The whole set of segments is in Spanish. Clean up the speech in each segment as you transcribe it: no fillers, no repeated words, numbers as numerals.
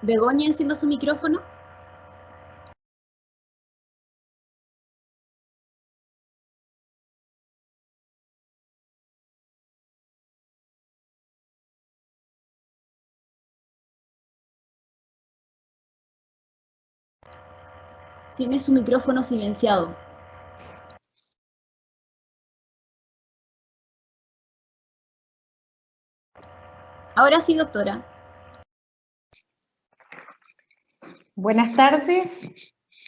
Begoña, encienda su micrófono. Tiene su micrófono silenciado. Ahora sí, doctora. Buenas tardes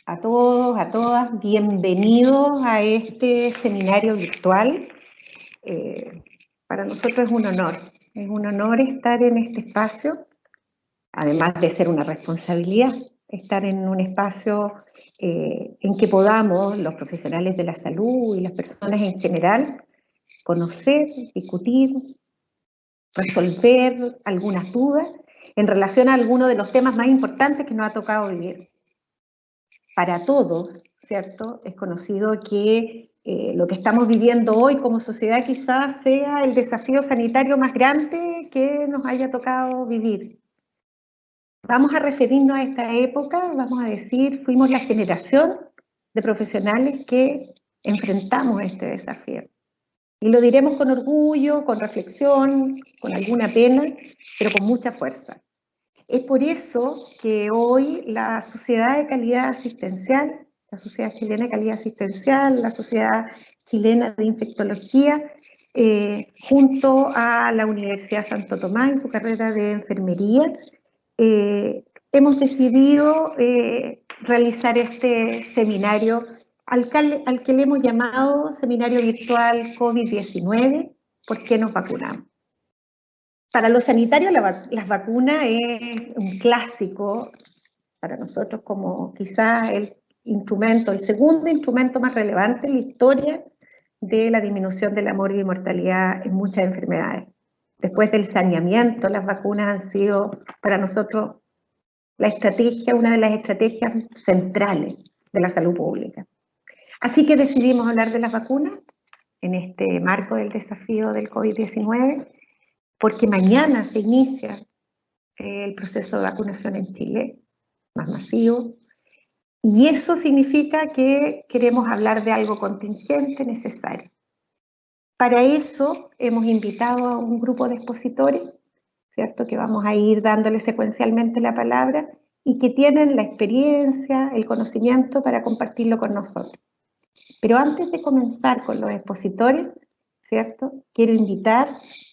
a todos, a todas. Bienvenidos a este seminario virtual. Para nosotros es un honor estar en este espacio, además de ser una responsabilidad, estar en un espacio en que podamos, los profesionales de la salud y las personas en general, conocer, discutir, resolver algunas dudas en relación a alguno de los temas más importantes que nos ha tocado vivir. Para todos, ¿cierto? Es conocido que lo que estamos viviendo hoy como sociedad quizás sea el desafío sanitario más grande que nos haya tocado vivir. Vamos a referirnos a esta época, vamos a decir, fuimos la generación de profesionales que enfrentamos este desafío. Y lo diremos con orgullo, con reflexión, con alguna pena, pero con mucha fuerza. Es por eso que hoy la Sociedad de Calidad Asistencial, la Sociedad Chilena de Calidad Asistencial, la Sociedad Chilena de Infectología, junto a la Universidad Santo Tomás en su carrera de enfermería, hemos decidido realizar este seminario al que le hemos llamado Seminario Virtual COVID-19, ¿por qué nos vacunamos? Para los sanitarios las vacunas es un clásico, para nosotros como quizás el segundo instrumento más relevante en la historia de la disminución de la mortalidad en muchas enfermedades. Después del saneamiento, las vacunas han sido para nosotros una de las estrategias centrales de la salud pública. Así que decidimos hablar de las vacunas en este marco del desafío del COVID-19, porque mañana se inicia el proceso de vacunación en Chile, más masivo, y eso significa que queremos hablar de algo contingente, necesario. Para eso hemos invitado a un grupo de expositores, ¿cierto?, que vamos a ir dándole secuencialmente la palabra y que tienen la experiencia, el conocimiento para compartirlo con nosotros. Pero antes de comenzar con los expositores, ¿cierto?, quiero invitar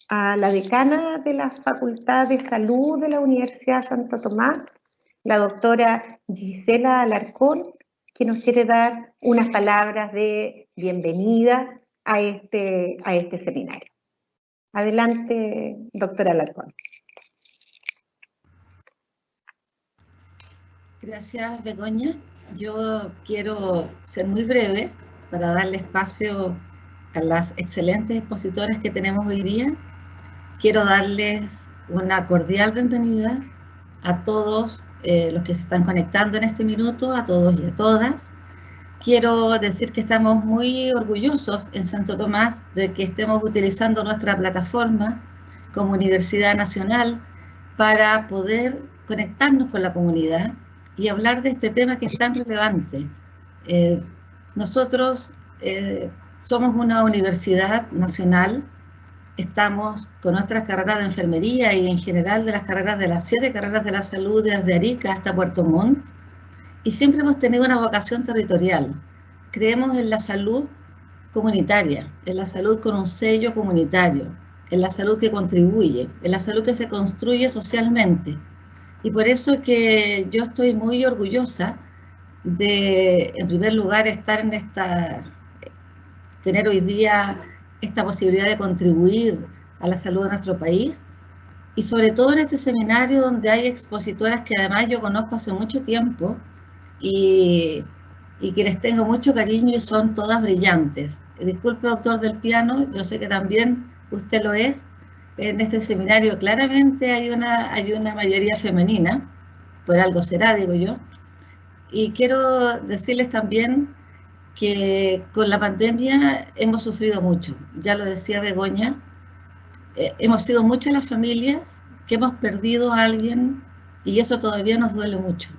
a la decana de la Facultad de Salud de la Universidad Santo Tomás, la doctora Gisela Alarcón, que nos quiere dar unas palabras de bienvenida a este seminario. Adelante, doctora Alarcón. Gracias, Begoña. Yo quiero ser muy breve para darle espacio a las excelentes expositoras que tenemos hoy día. Quiero darles una cordial bienvenida a todos los que se están conectando en este minuto, a todos y a todas. Quiero decir que estamos muy orgullosos en Santo Tomás de que estemos utilizando nuestra plataforma como Universidad Nacional para poder conectarnos con la comunidad y hablar de este tema que es tan relevante. Nosotros somos una universidad nacional, estamos con nuestras carreras de enfermería y en general de las carreras de las 7 carreras de la salud desde Arica hasta Puerto Montt, y siempre hemos tenido una vocación territorial. Creemos en la salud comunitaria, en la salud con un sello comunitario, en la salud que contribuye, en la salud que se construye socialmente. Y por eso es que yo estoy muy orgullosa de, en primer lugar, tener hoy día esta posibilidad de contribuir a la salud de nuestro país, y sobre todo en este seminario donde hay expositoras que además yo conozco hace mucho tiempo y que les tengo mucho cariño y son todas brillantes. Disculpe, doctor del piano, yo sé que también usted lo es. En este seminario claramente hay una mayoría femenina, por algo será, digo yo. Y quiero decirles también que con la pandemia hemos sufrido mucho. Ya lo decía Begoña, hemos sido muchas las familias que hemos perdido a alguien y eso todavía nos duele mucho.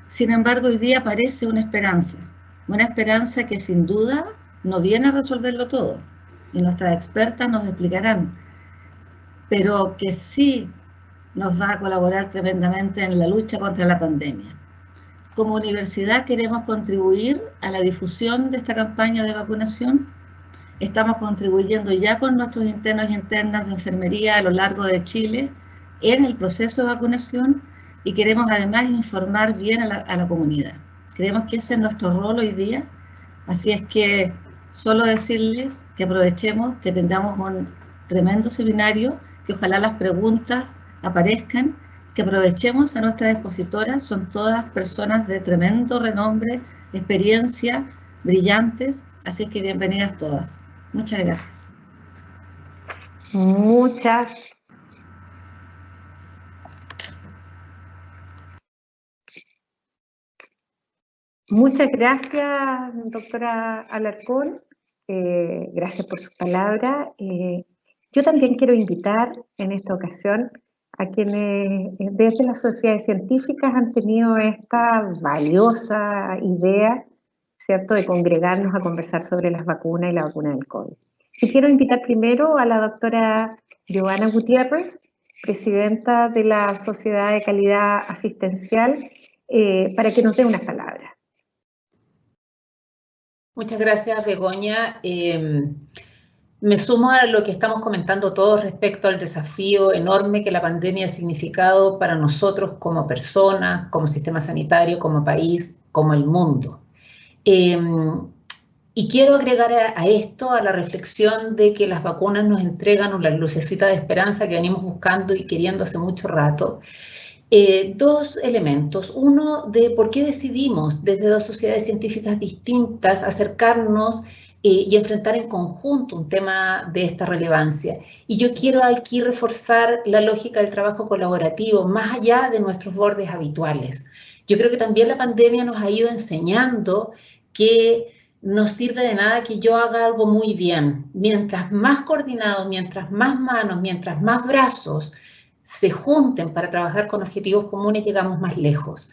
Sin embargo, hoy día aparece una esperanza que sin duda no viene a resolverlo todo, y nuestras expertas nos explicarán, pero que sí nos va a colaborar tremendamente en la lucha contra la pandemia. Como universidad queremos contribuir a la difusión de esta campaña de vacunación. Estamos contribuyendo ya con nuestros internos y internas de enfermería a lo largo de Chile en el proceso de vacunación, y queremos además informar bien a la comunidad. Creemos que ese es nuestro rol hoy día, así es que solo decirles que aprovechemos, que tengamos un tremendo seminario, que ojalá las preguntas aparezcan, que aprovechemos a nuestras expositoras, son todas personas de tremendo renombre, experiencia, brillantes, así que bienvenidas todas. Muchas gracias. Muchas gracias, doctora Alarcón. Gracias por sus palabras. Yo también quiero invitar en esta ocasión a quienes desde las sociedades científicas han tenido esta valiosa idea, ¿cierto?, de congregarnos a conversar sobre las vacunas y la vacuna del COVID. Y quiero invitar primero a la doctora Giovanna Gutiérrez, presidenta de la Sociedad de Calidad Asistencial, para que nos dé unas palabras. Muchas gracias, Begoña. Me sumo a lo que estamos comentando todos respecto al desafío enorme que la pandemia ha significado para nosotros como personas, como sistema sanitario, como país, como el mundo. Y quiero agregar a esto, a la reflexión de que las vacunas nos entregan una lucecita de esperanza que venimos buscando y queriendo hace mucho rato. Dos elementos. Uno, de por qué decidimos desde dos sociedades científicas distintas acercarnos y enfrentar en conjunto un tema de esta relevancia. Y yo quiero aquí reforzar la lógica del trabajo colaborativo más allá de nuestros bordes habituales. Yo creo que también la pandemia nos ha ido enseñando que no sirve de nada que yo haga algo muy bien. Mientras más coordinado, mientras más manos, mientras más brazos se junten para trabajar con objetivos comunes, llegamos más lejos.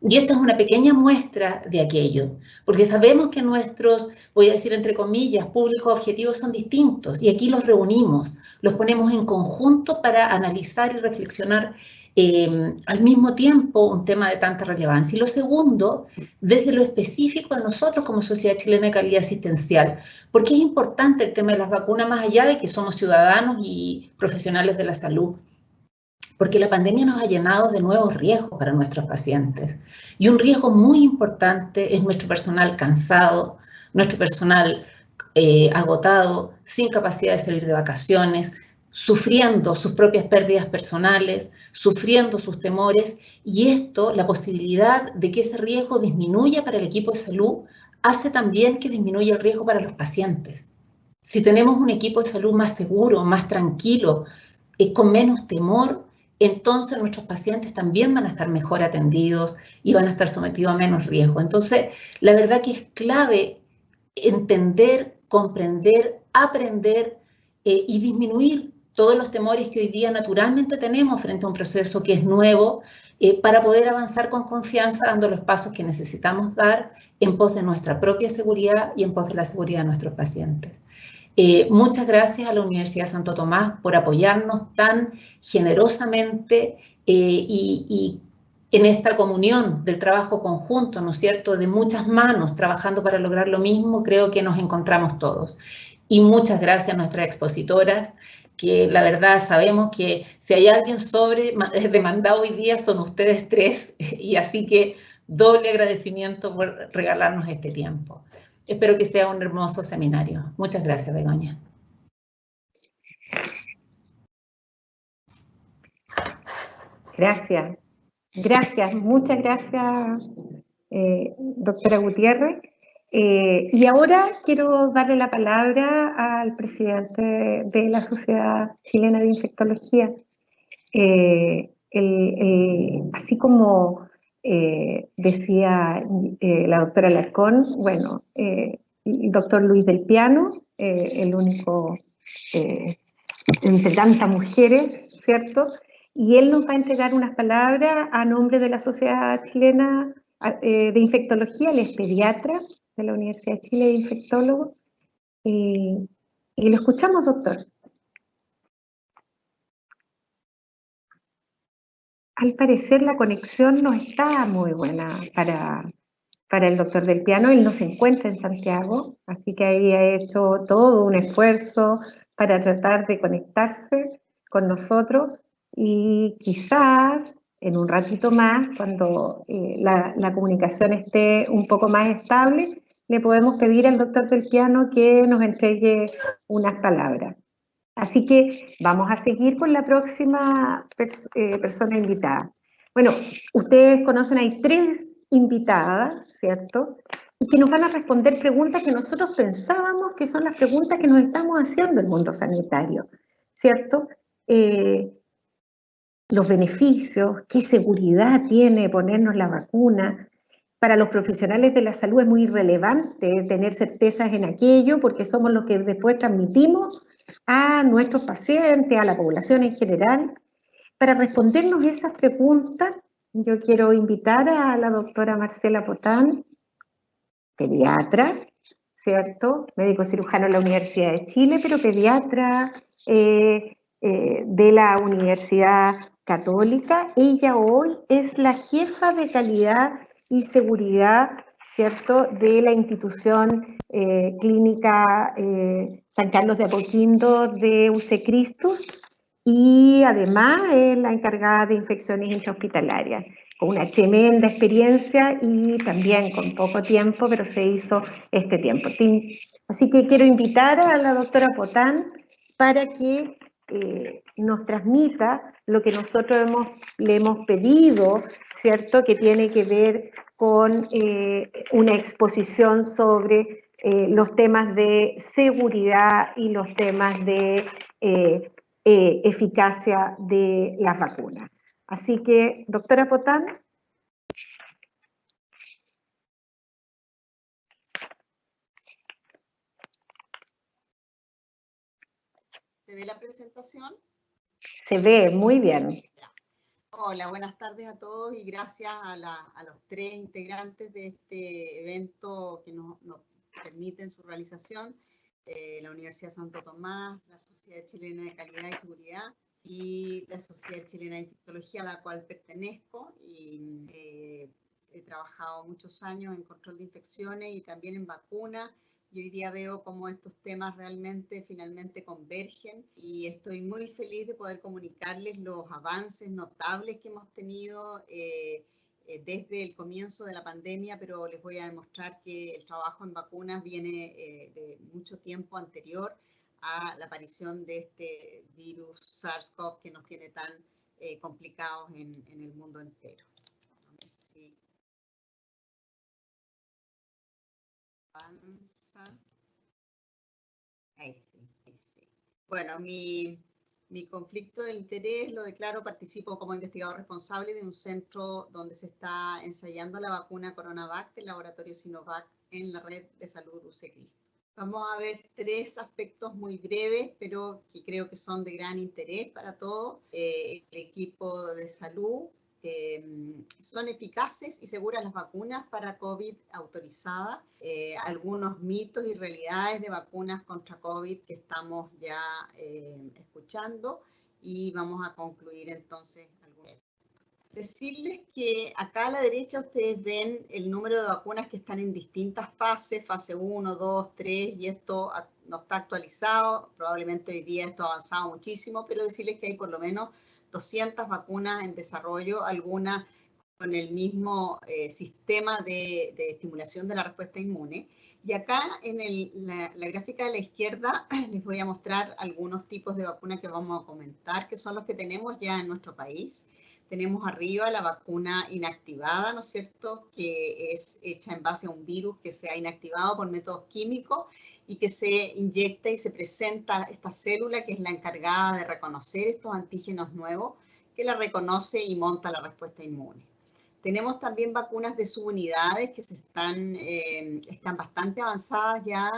Y esta es una pequeña muestra de aquello, porque sabemos que nuestros, voy a decir entre comillas, públicos objetivos son distintos, y aquí los reunimos, los ponemos en conjunto para analizar y reflexionar al mismo tiempo un tema de tanta relevancia. Y lo segundo, desde lo específico de nosotros como Sociedad Chilena de Calidad Asistencial, porque es importante el tema de las vacunas más allá de que somos ciudadanos y profesionales de la salud. Porque la pandemia nos ha llenado de nuevos riesgos para nuestros pacientes. Y un riesgo muy importante es nuestro personal cansado, nuestro personal agotado, sin capacidad de salir de vacaciones, sufriendo sus propias pérdidas personales, sufriendo sus temores, y esto, la posibilidad de que ese riesgo disminuya para el equipo de salud, hace también que disminuya el riesgo para los pacientes. Si tenemos un equipo de salud más seguro, más tranquilo, con menos temor, entonces nuestros pacientes también van a estar mejor atendidos y van a estar sometidos a menos riesgo. Entonces, la verdad que es clave entender, comprender, aprender y disminuir todos los temores que hoy día naturalmente tenemos frente a un proceso que es nuevo, para poder avanzar con confianza dando los pasos que necesitamos dar en pos de nuestra propia seguridad y en pos de la seguridad de nuestros pacientes. Muchas gracias a la Universidad Santo Tomás por apoyarnos tan generosamente y en esta comunión del trabajo conjunto, ¿no es cierto?, de muchas manos trabajando para lograr lo mismo, creo que nos encontramos todos. Y muchas gracias a nuestras expositoras, que la verdad sabemos que si hay alguien demandado hoy día son ustedes tres, y así que doble agradecimiento por regalarnos este tiempo. Espero que sea un hermoso seminario. Muchas gracias, Begoña. Gracias. Gracias, muchas gracias, doctora Gutiérrez. Y ahora quiero darle la palabra al presidente de la Sociedad Chilena de Infectología. Así como decía la doctora Alarcón, bueno, el doctor Luis del Piano, el único entre tantas mujeres, ¿cierto?, y él nos va a entregar unas palabras a nombre de la Sociedad Chilena de Infectología. Él es pediatra de la Universidad de Chile de Infectólogo. Y lo escuchamos, doctor. Al parecer la conexión no está muy buena para el doctor Del Piano. Él no se encuentra en Santiago, así que ahí ha hecho todo un esfuerzo para tratar de conectarse con nosotros, y quizás en un ratito más, cuando la comunicación esté un poco más estable, le podemos pedir al doctor Del Piano que nos entregue unas palabras. Así que vamos a seguir con la próxima persona invitada. Bueno, ustedes conocen, hay 3 invitadas, ¿cierto? Y que nos van a responder preguntas que nosotros pensábamos que son las preguntas que nos estamos haciendo en el mundo sanitario, ¿cierto? Los beneficios, qué seguridad tiene ponernos la vacuna. Para los profesionales de la salud es muy relevante tener certezas en aquello, porque somos los que después transmitimos a nuestros pacientes, a la población en general. Para respondernos esas preguntas, yo quiero invitar a la doctora Marcela Potán, pediatra, ¿cierto? Médico cirujano de la Universidad de Chile, pero pediatra de la Universidad Católica. Ella hoy es la jefa de calidad y seguridad, ¿cierto?, de la institución clínica San Carlos de Apoquindo de UC Christus, y además es la encargada de infecciones intrahospitalarias, con una tremenda experiencia y también con poco tiempo, pero se hizo este tiempo. Así que quiero invitar a la doctora Potán para que nos transmita lo que nosotros le hemos pedido, ¿cierto?, que tiene que ver con una exposición sobre los temas de seguridad y los temas de eficacia de las vacunas. Así que, doctora Potán. ¿Se ve la presentación? Se ve muy bien. Hola, buenas tardes a todos y gracias a los 3 integrantes de este evento que nos permiten su realización, la Universidad Santo Tomás, la Sociedad Chilena de Calidad y Seguridad y la Sociedad Chilena de Infectología, a la cual pertenezco, y he trabajado muchos años en control de infecciones y también en vacunas. Y hoy día veo cómo estos temas realmente finalmente convergen, y estoy muy feliz de poder comunicarles los avances notables que hemos tenido desde el comienzo de la pandemia, pero les voy a demostrar que el trabajo en vacunas viene de mucho tiempo anterior a la aparición de este virus SARS-CoV que nos tiene tan complicados en el mundo entero. A ver si avanza. Ahí sí, ahí sí. Bueno, mi conflicto de interés lo declaro: participo como investigador responsable de un centro donde se está ensayando la vacuna CoronaVac del laboratorio Sinovac en la red de salud UC Christus. Vamos a ver 3 aspectos muy breves, pero que creo que son de gran interés para todos. El equipo de salud. ¿Son eficaces y seguras las vacunas para COVID autorizadas? Algunos mitos y realidades de vacunas contra COVID que estamos ya escuchando, y vamos a concluir entonces algunas. Decirles que acá a la derecha ustedes ven el número de vacunas que están en distintas fases, fase 1, 2, 3, y esto no está actualizado, probablemente hoy día esto ha avanzado muchísimo, pero decirles que hay por lo menos 200 vacunas en desarrollo, algunas con el mismo sistema de estimulación de la respuesta inmune. Y acá en la gráfica de la izquierda les voy a mostrar algunos tipos de vacunas que vamos a comentar, que son los que tenemos ya en nuestro país. Tenemos arriba la vacuna inactivada, ¿no es cierto?, que es hecha en base a un virus que se ha inactivado por métodos químicos y que se inyecta y se presenta esta célula que es la encargada de reconocer estos antígenos nuevos, que la reconoce y monta la respuesta inmune. Tenemos también vacunas de subunidades que están bastante avanzadas ya,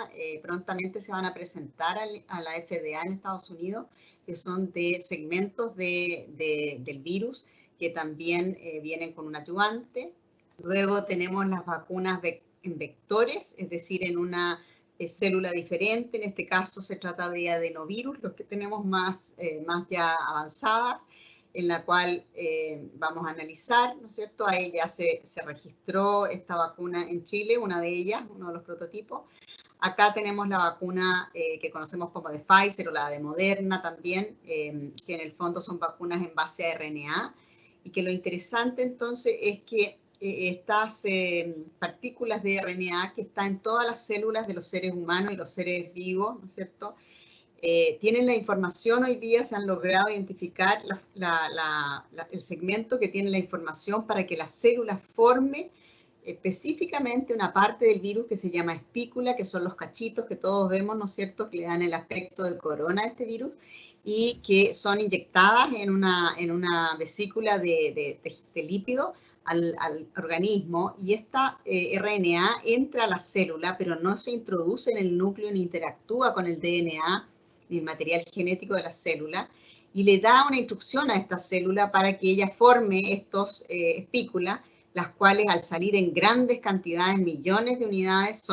prontamente se van a presentar a la FDA en Estados Unidos, que son de segmentos del virus, que también vienen con un adyuvante. Luego tenemos las vacunas en vectores, es decir, en una célula diferente. En este caso se trata de adenovirus, los que tenemos más ya avanzadas, en la cual vamos a analizar, ¿no es cierto? Ahí ya se registró esta vacuna en Chile, una de ellas, uno de los prototipos. Acá tenemos la vacuna que conocemos como de Pfizer o la de Moderna también, que en el fondo son vacunas en base a RNA, y que lo interesante entonces es que estas partículas de RNA que están en todas las células de los seres humanos y los seres vivos, ¿no es cierto?, tienen la información. Hoy día se han logrado identificar el segmento que tiene la información para que la célula forme específicamente una parte del virus que se llama espícula, que son los cachitos que todos vemos, ¿no es cierto?, que le dan el aspecto de corona a este virus, y que son inyectadas en una vesícula de lípido al organismo, y esta RNA entra a la célula, pero no se introduce en el núcleo ni interactúa con el DNA, el material genético de la célula, y le da una instrucción a esta célula para que ella forme estos espículas, las cuales al salir en grandes cantidades, millones de unidades,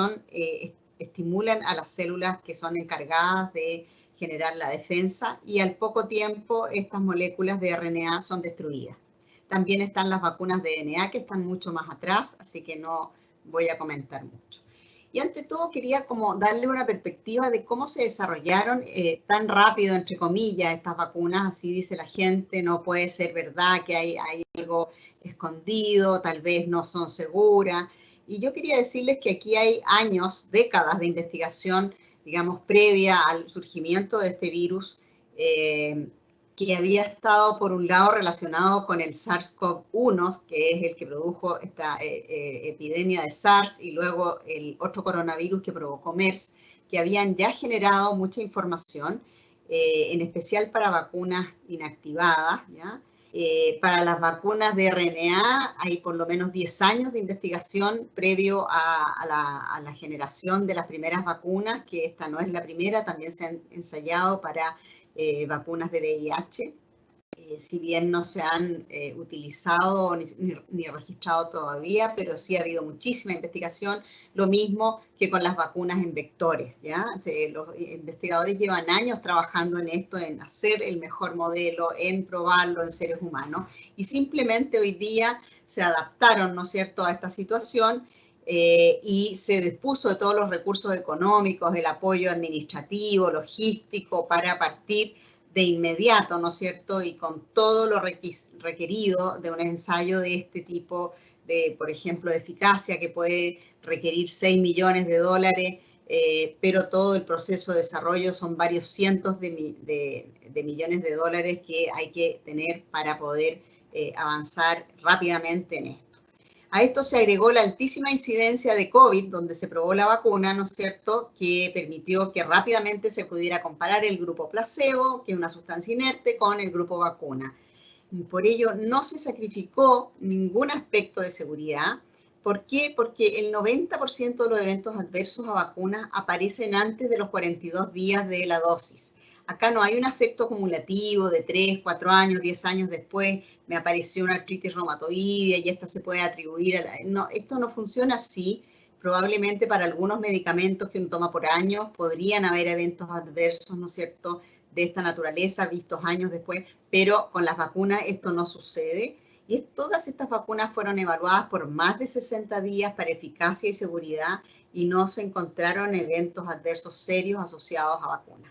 estimulan a las células que son encargadas de generar la defensa, y al poco tiempo estas moléculas de RNA son destruidas. También están las vacunas de DNA, que están mucho más atrás, así que no voy a comentar mucho. Y ante todo quería como darle una perspectiva de cómo se desarrollaron tan rápido, entre comillas, estas vacunas. Así dice la gente, no puede ser verdad que hay algo escondido, tal vez no son seguras. Y yo quería decirles que aquí hay años, décadas de investigación, digamos, previa al surgimiento de este virus, que había estado, por un lado, relacionado con el SARS-CoV-1, que es el que produjo esta epidemia de SARS, y luego el otro coronavirus que provocó MERS, que habían ya generado mucha información, en especial para vacunas inactivadas, ¿ya? Para las vacunas de RNA hay por lo menos 10 años de investigación previo a la generación de las primeras vacunas, que esta no es la primera, también se han ensayado para vacunas de VIH, si bien no se han utilizado ni registrado todavía, pero sí ha habido muchísima investigación, lo mismo que con las vacunas en vectores, ¿ya? Los investigadores llevan años trabajando en esto, en hacer el mejor modelo, en probarlo en seres humanos, y simplemente hoy día se adaptaron, ¿no es cierto?, a esta situación, y se dispuso de todos los recursos económicos, el apoyo administrativo, logístico, para partir de inmediato, ¿no es cierto?, y con todo lo requerido de un ensayo de este tipo, de, por ejemplo, de eficacia, que puede requerir 6 millones de dólares, pero todo el proceso de desarrollo son varios cientos de millones de dólares que hay que tener para poder avanzar rápidamente en esto. A esto se agregó la altísima incidencia de COVID, donde se probó la vacuna, ¿no es cierto?, que permitió que rápidamente se pudiera comparar el grupo placebo, que es una sustancia inerte, con el grupo vacuna. Por ello, no se sacrificó ningún aspecto de seguridad. ¿Por qué? Porque el 90% de los eventos adversos a vacunas aparecen antes de los 42 días de la dosis. Acá no hay un efecto acumulativo de 3, 4 años, 10 años después, me apareció una artritis reumatoidea y esta se puede atribuir a la... No, esto no funciona así. Probablemente para algunos medicamentos que uno toma por años podrían haber eventos adversos, ¿no es cierto?, de esta naturaleza vistos años después, pero con las vacunas esto no sucede. Y todas estas vacunas fueron evaluadas por más de 60 días para eficacia y seguridad, y no se encontraron eventos adversos serios asociados a vacunas.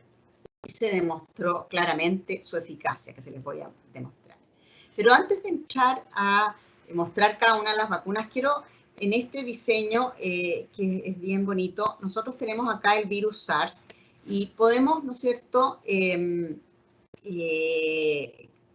Y se demostró claramente su eficacia, que se les voy a demostrar. Pero antes de entrar a mostrar cada una de las vacunas, quiero, en este diseño, que es bien bonito, nosotros tenemos acá el virus SARS, y podemos, ¿no es cierto?,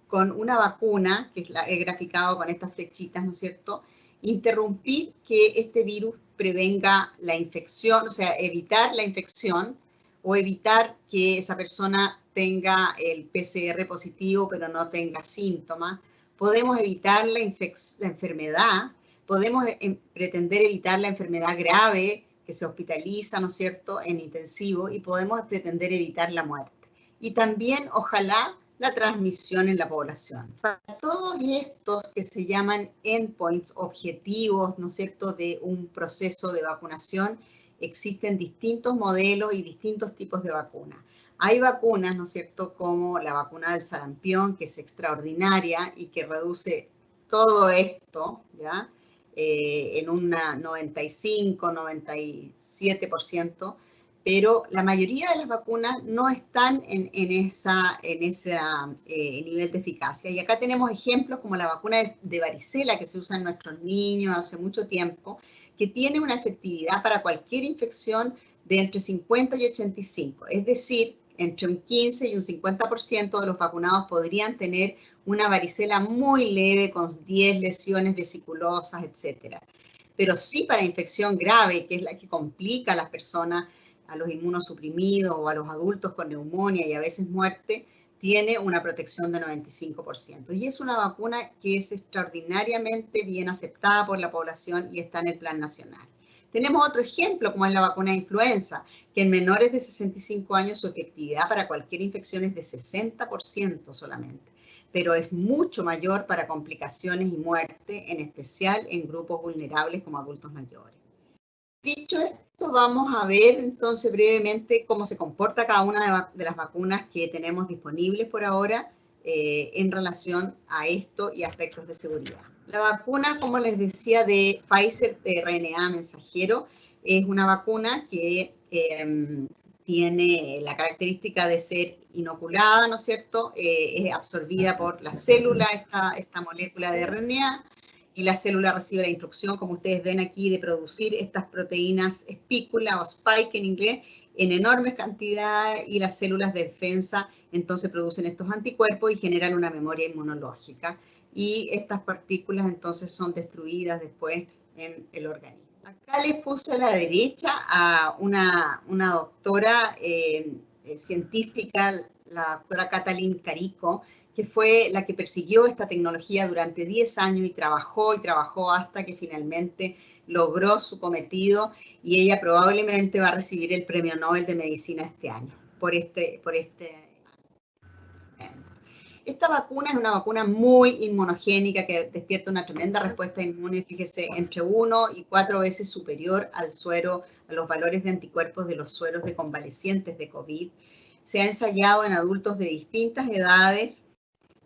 con una vacuna, que he graficado con estas flechitas, ¿no es cierto?, interrumpir que este virus prevenga la infección, o sea, evitar la infección, o evitar que esa persona tenga el PCR positivo pero no tenga síntomas, podemos evitar la enfermedad, podemos pretender evitar la enfermedad grave que se hospitaliza, ¿no es cierto?, en intensivo, y podemos pretender evitar la muerte. Y también, ojalá, la transmisión en la población. Para todos estos que se llaman endpoints, objetivos, ¿no es cierto?, de un proceso de vacunación, existen distintos modelos y distintos tipos de vacunas. Hay vacunas, ¿no es cierto?, como la vacuna del sarampión, que es extraordinaria y que reduce todo esto, ¿ya?, en un 95-97%, pero la mayoría de las vacunas no están en ese nivel de eficacia. Y acá tenemos ejemplos como la vacuna de varicela que se usa en nuestros niños hace mucho tiempo, que tiene una efectividad para cualquier infección de entre 50 y 85, es decir, entre un 15 y un 50% de los vacunados podrían tener una varicela muy leve con 10 lesiones vesiculosas, etc. Pero sí para infección grave, que es la que complica a las personas, a los inmunosuprimidos o a los adultos con neumonía y a veces muerte, tiene una protección de 95%. Y es una vacuna que es extraordinariamente bien aceptada por la población y está en el plan nacional. Tenemos otro ejemplo, como es la vacuna de influenza, que en menores de 65 años su efectividad para cualquier infección es de 60% solamente, pero es mucho mayor para complicaciones y muerte, en especial en grupos vulnerables como adultos mayores. Dicho esto, vamos a ver entonces brevemente cómo se comporta cada una de las vacunas que tenemos disponibles por ahora en relación a esto y aspectos de seguridad. La vacuna, como les decía, de Pfizer de RNA mensajero, es una vacuna que tiene la característica de ser inoculada, ¿no es cierto? Es absorbida por la célula, esta molécula de RNA, y la célula recibe la instrucción, como ustedes ven aquí, de producir estas proteínas espícula o spike en inglés en enormes cantidades, y las células de defensa entonces producen estos anticuerpos y generan una memoria inmunológica. Y estas partículas entonces son destruidas después en el organismo. Acá les puse a la derecha a una doctora científica, la doctora Katalin Kariko, que fue la que persiguió esta tecnología durante 10 años y trabajó hasta que finalmente logró su cometido, y ella probablemente va a recibir el Premio Nobel de Medicina este año por este. Esta vacuna es una vacuna muy inmunogénica que despierta una tremenda respuesta inmune, fíjese, entre 1 y 4 veces superior al suero, a los valores de anticuerpos de los sueros de convalecientes de COVID. Se ha ensayado en adultos de distintas edades,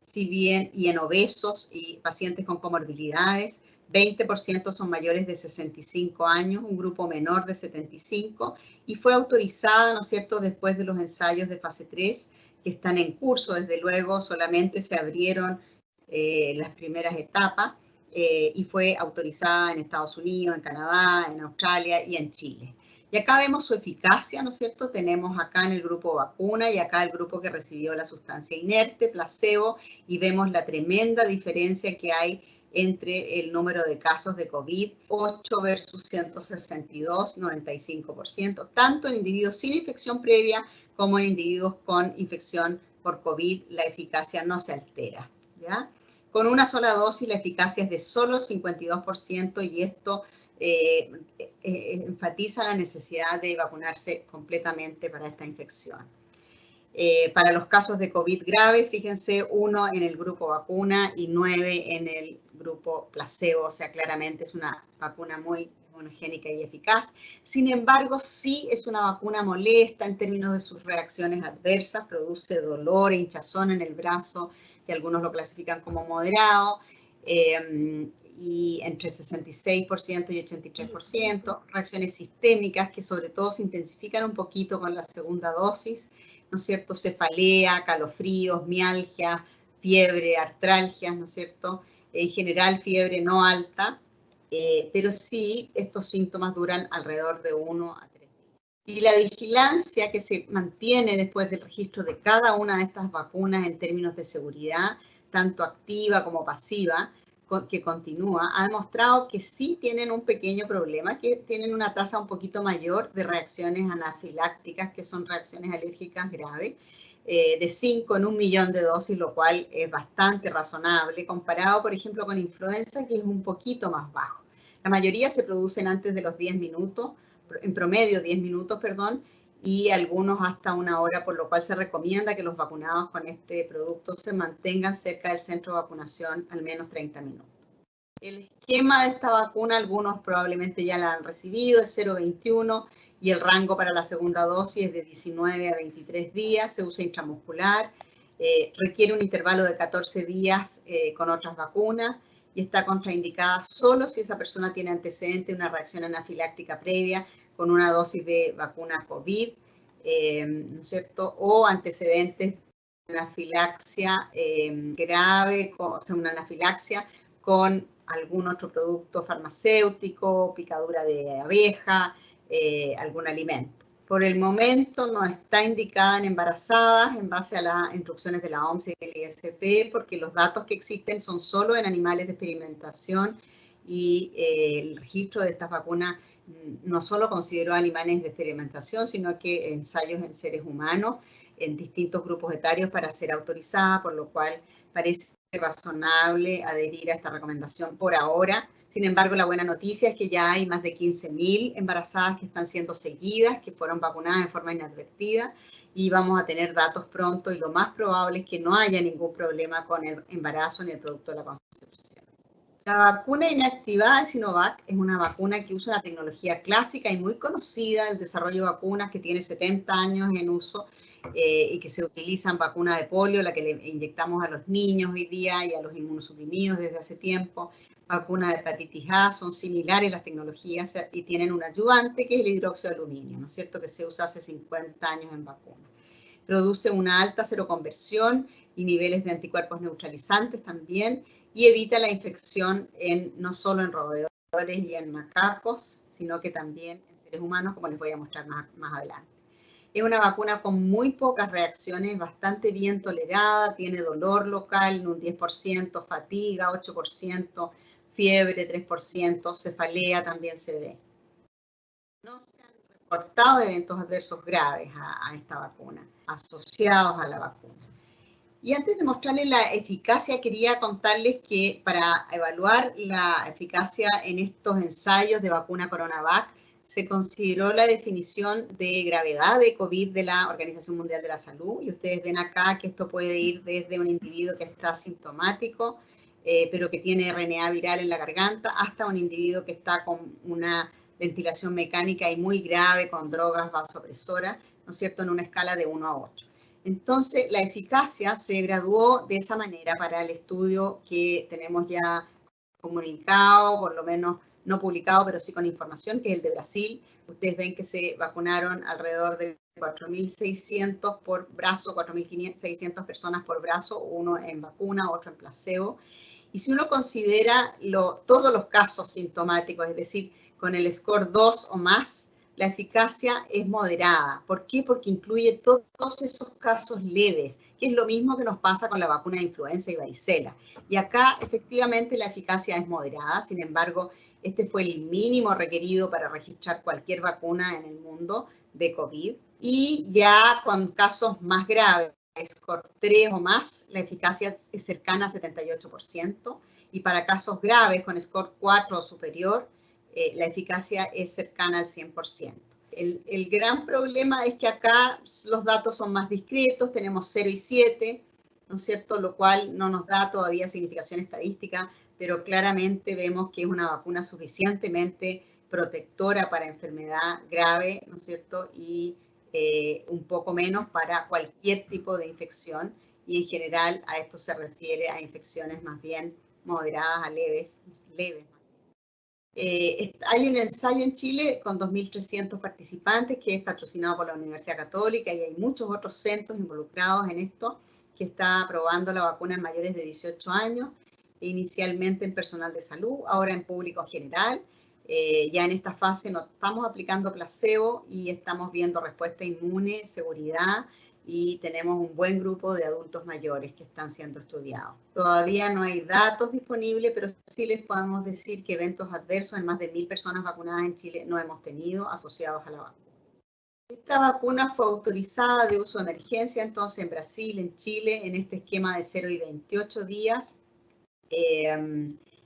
si bien, y en obesos y pacientes con comorbilidades. 20% son mayores de 65 años, un grupo menor de 75, y fue autorizada, ¿no es cierto?, después de los ensayos de fase 3, que están en curso. Desde luego, solamente se abrieron las primeras etapas, y fue autorizada en Estados Unidos, en Canadá, en Australia y en Chile. Y acá vemos su eficacia, ¿no es cierto? Tenemos acá en el grupo vacuna y acá el grupo que recibió la sustancia inerte, placebo, y vemos la tremenda diferencia que hay entre el número de casos de COVID, 8 versus 162, 95%, tanto en individuos sin infección previa como en individuos con infección por COVID, la eficacia no se altera, ¿ya? Con una sola dosis la eficacia es de solo 52%, y esto enfatiza la necesidad de vacunarse completamente para esta infección. Para los casos de COVID grave, fíjense, 1 en el grupo vacuna y 9 en el grupo placebo, o sea, claramente es una vacuna muy inmunogénica y eficaz. Sin embargo, sí es una vacuna molesta en términos de sus reacciones adversas, produce dolor e hinchazón en el brazo, que algunos lo clasifican como moderado, y entre 66% y 83%, reacciones sistémicas que sobre todo se intensifican un poquito con la segunda dosis, ¿no es cierto? Cefalea, calofríos, mialgia, fiebre, artralgias, ¿no es cierto? En general fiebre no alta, pero sí estos síntomas duran alrededor de 1 a 3 días. Y la vigilancia que se mantiene después del registro de cada una de estas vacunas en términos de seguridad, tanto activa como pasiva, que continúa, ha demostrado que sí tienen un pequeño problema, que tienen una tasa un poquito mayor de reacciones anafilácticas, que son reacciones alérgicas graves, de 5 en 1 millón de dosis, lo cual es bastante razonable, comparado, por ejemplo, con influenza, que es un poquito más bajo. La mayoría se producen antes de los 10 minutos, en promedio 10 minutos, perdón, y algunos hasta 1 hora, por lo cual se recomienda que los vacunados con este producto se mantengan cerca del centro de vacunación al menos 30 minutos. El esquema de esta vacuna, algunos probablemente ya la han recibido, es 0,21 y el rango para la segunda dosis es de 19 a 23 días, se usa intramuscular, requiere un intervalo de 14 días con otras vacunas y está contraindicada solo si esa persona tiene antecedente de una reacción anafiláctica previa con una dosis de vacuna COVID, ¿no es cierto? O antecedentes de anafilaxia grave, o sea, una anafilaxia con algún otro producto farmacéutico, picadura de abeja, algún alimento. Por el momento no está indicada en embarazadas en base a las instrucciones de la OMS y del ISP, porque los datos que existen son solo en animales de experimentación y el registro de estas vacunas no solo consideró animales de experimentación, sino que ensayos en seres humanos en distintos grupos etarios para ser autorizada, por lo cual parece razonable adherir a esta recomendación por ahora. Sin embargo, la buena noticia es que ya hay más de 15.000 embarazadas que están siendo seguidas, que fueron vacunadas de forma inadvertida y vamos a tener datos pronto y lo más probable es que no haya ningún problema con el embarazo ni el producto de la concepción. La vacuna inactivada de Sinovac es una vacuna que usa una tecnología clásica y muy conocida del desarrollo de vacunas que tiene 70 años en uso y que se utilizan vacunas de polio, la que le inyectamos a los niños hoy día y a los inmunosuprimidos desde hace tiempo, vacunas de hepatitis A, son similares las tecnologías y tienen un ayudante que es el hidróxido de aluminio, ¿no es cierto?, que se usa hace 50 años en vacunas. Produce una alta seroconversión y niveles de anticuerpos neutralizantes también, y evita la infección no solo en roedores y en macacos, sino que también en seres humanos, como les voy a mostrar más adelante. Es una vacuna con muy pocas reacciones, bastante bien tolerada, tiene dolor local en un 10%, fatiga 8%, fiebre 3%, cefalea también se ve. No se han reportado eventos adversos graves a esta vacuna, asociados a la vacuna. Y antes de mostrarles la eficacia, quería contarles que para evaluar la eficacia en estos ensayos de vacuna CoronaVac, se consideró la definición de gravedad de COVID de la Organización Mundial de la Salud. Y ustedes ven acá que esto puede ir desde un individuo que está sintomático, pero que tiene RNA viral en la garganta, hasta un individuo que está con una ventilación mecánica y muy grave, con drogas vasopresoras, ¿no es cierto?, en una escala de 1 a 8. Entonces, la eficacia se graduó de esa manera para el estudio que tenemos ya comunicado, por lo menos no publicado, pero sí con información, que es el de Brasil. Ustedes ven que se vacunaron alrededor de 4.600 por brazo, 4.600 personas por brazo, uno en vacuna, otro en placebo. Y si uno considera todos los casos sintomáticos, es decir, con el score 2 o más, la eficacia es moderada. ¿Por qué? Porque incluye todos esos casos leves, que es lo mismo que nos pasa con la vacuna de influenza y varicela. Y acá, efectivamente, la eficacia es moderada. Sin embargo, este fue el mínimo requerido para registrar cualquier vacuna en el mundo de COVID. Y ya con casos más graves, score 3 o más, la eficacia es cercana a 78%. Y para casos graves con score 4 o superior, la eficacia es cercana al 100%. El gran problema es que acá los datos son más discretos, tenemos 0 y 7, ¿no es cierto?, lo cual no nos da todavía significación estadística, pero claramente vemos que es una vacuna suficientemente protectora para enfermedad grave, ¿no es cierto?, y un poco menos para cualquier tipo de infección, y en general a esto se refiere a infecciones más bien moderadas a leves. Hay un ensayo en Chile con 2.300 participantes que es patrocinado por la Universidad Católica y hay muchos otros centros involucrados en esto que está probando la vacuna en mayores de 18 años, inicialmente en personal de salud, ahora en público general. Ya en esta fase no estamos aplicando placebo y estamos viendo respuesta inmune, seguridad, y tenemos un buen grupo de adultos mayores que están siendo estudiados. Todavía no hay datos disponibles, pero sí les podemos decir que eventos adversos en más de 1.000 personas vacunadas en Chile no hemos tenido asociados a la vacuna. Esta vacuna fue autorizada de uso de emergencia entonces en Brasil, en Chile, en este esquema de 0 y 28 días,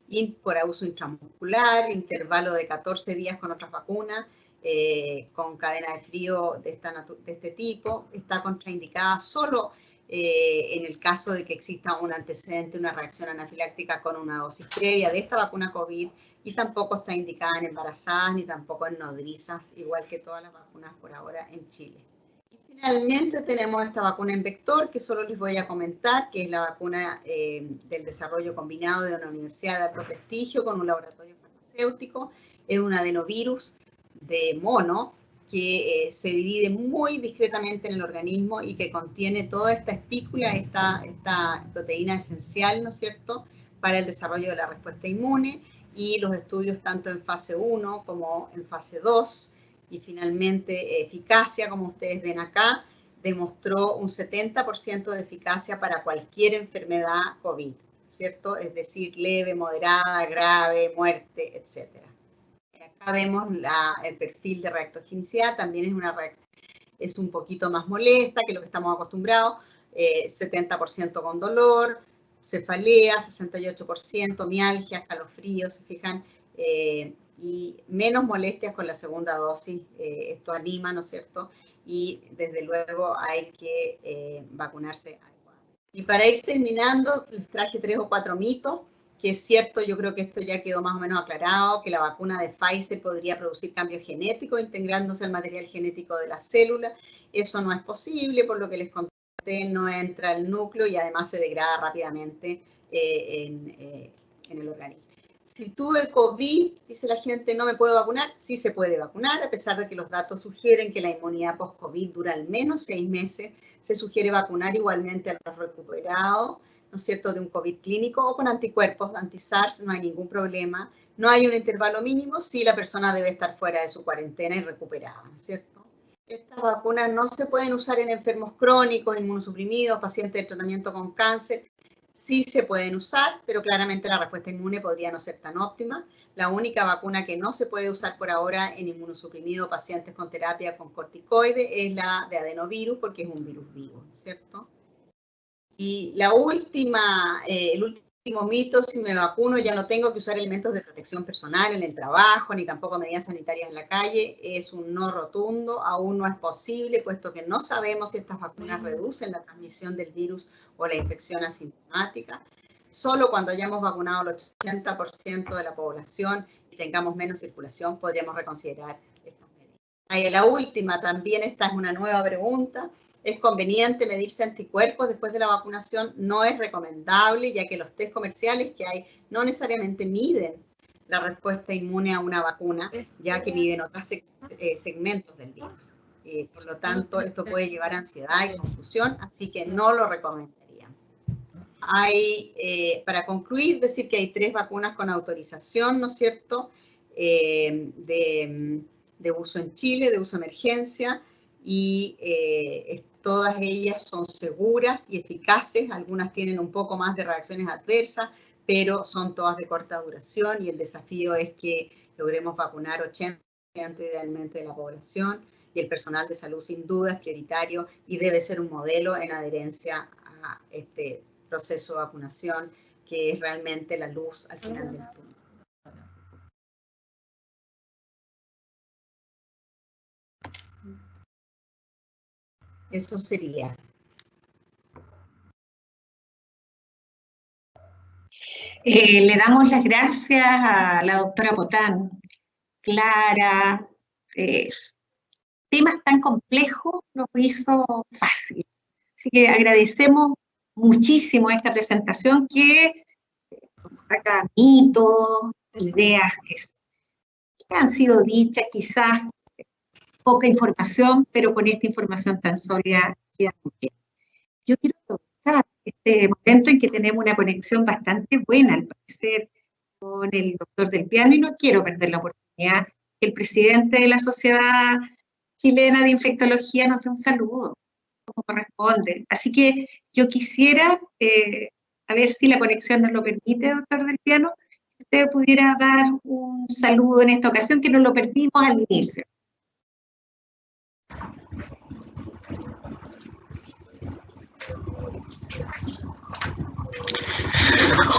y por uso intramuscular, intervalo de 14 días con otras vacunas, con cadena de frío de este tipo. Está contraindicada solo en el caso de que exista un antecedente, una reacción anafiláctica con una dosis previa de esta vacuna COVID, y tampoco está indicada en embarazadas ni tampoco en nodrizas, igual que todas las vacunas por ahora en Chile. Y finalmente tenemos esta vacuna en vector, que solo les voy a comentar, que es la vacuna del desarrollo combinado de una universidad de alto prestigio con un laboratorio farmacéutico. Es un adenovirus de mono que se divide muy discretamente en el organismo y que contiene toda esta espícula, esta proteína esencial, ¿no es cierto?, para el desarrollo de la respuesta inmune, y los estudios tanto en fase 1 como en fase 2, y finalmente eficacia, como ustedes ven acá, demostró un 70% de eficacia para cualquier enfermedad COVID, ¿cierto? Es decir, leve, moderada, grave, muerte, etc. Acá vemos el perfil de reactogenicidad, también es un poquito más molesta que lo que estamos acostumbrados, 70% con dolor, cefalea, 68%, mialgia, escalofríos, se fijan, y menos molestias con la segunda dosis. Esto anima, ¿no es cierto? Y desde luego hay que vacunarse adecuadamente. Y para ir terminando, les traje 3 o 4 mitos, que es cierto, yo creo que esto ya quedó más o menos aclarado, que la vacuna de Pfizer podría producir cambios genéticos integrándose al material genético de la célula. Eso no es posible, por lo que les conté, no entra al núcleo y además se degrada rápidamente en el organismo. Si tuve COVID, dice la gente, ¿no me puedo vacunar? Sí se puede vacunar, a pesar de que los datos sugieren que la inmunidad post-COVID dura al menos 6 meses. Se sugiere vacunar igualmente a los recuperados, ¿no es cierto?, de un COVID clínico o con anticuerpos, anti-SARS, no hay ningún problema. No hay un intervalo mínimo, sí la persona debe estar fuera de su cuarentena y recuperada, ¿no es cierto? Estas vacunas no se pueden usar en enfermos crónicos, inmunosuprimidos, pacientes de tratamiento con cáncer. Sí se pueden usar, pero claramente la respuesta inmune podría no ser tan óptima. La única vacuna que no se puede usar por ahora en inmunosuprimidos, pacientes con terapia con corticoides, es la de adenovirus, porque es un virus vivo, ¿cierto? Y la última, el último mito, si me vacuno ya no tengo que usar elementos de protección personal en el trabajo, ni tampoco medidas sanitarias en la calle, es un no rotundo, aún no es posible, puesto que no sabemos si estas vacunas reducen la transmisión del virus o la infección asintomática. Solo cuando hayamos vacunado el 80% de la población y tengamos menos circulación, podríamos reconsiderar estas medidas. La última también, esta es una nueva pregunta. ¿Es conveniente medirse anticuerpos después de la vacunación? No es recomendable, ya que los test comerciales que hay no necesariamente miden la respuesta inmune a una vacuna, ya que miden otros segmentos del virus. Por lo tanto, esto puede llevar a ansiedad y confusión, así que no lo recomendaría. Para concluir, decir que hay 3 vacunas con autorización, ¿no es cierto?, de uso en Chile, de uso de emergencia, y todas ellas son seguras y eficaces. Algunas tienen un poco más de reacciones adversas, pero son todas de corta duración, y el desafío es que logremos vacunar 80% idealmente de la población, y el personal de salud sin duda es prioritario y debe ser un modelo en adherencia a este proceso de vacunación, que es realmente la luz al final del túnel. Eso sería. Le damos las gracias a la doctora Potán, clara, temas tan complejos los hizo fácil. Así que agradecemos muchísimo esta presentación que saca mitos, ideas que han sido dichas, quizás poca información, pero con esta información tan sólida queda muy bien. Yo quiero aprovechar este momento en que tenemos una conexión bastante buena, al parecer, con el doctor Del Piano, y no quiero perder la oportunidad que el presidente de la Sociedad Chilena de Infectología nos dé un saludo, como corresponde. Así que yo quisiera, a ver si la conexión nos lo permite, doctor Del Piano, que usted pudiera dar un saludo en esta ocasión, que nos lo perdimos al inicio.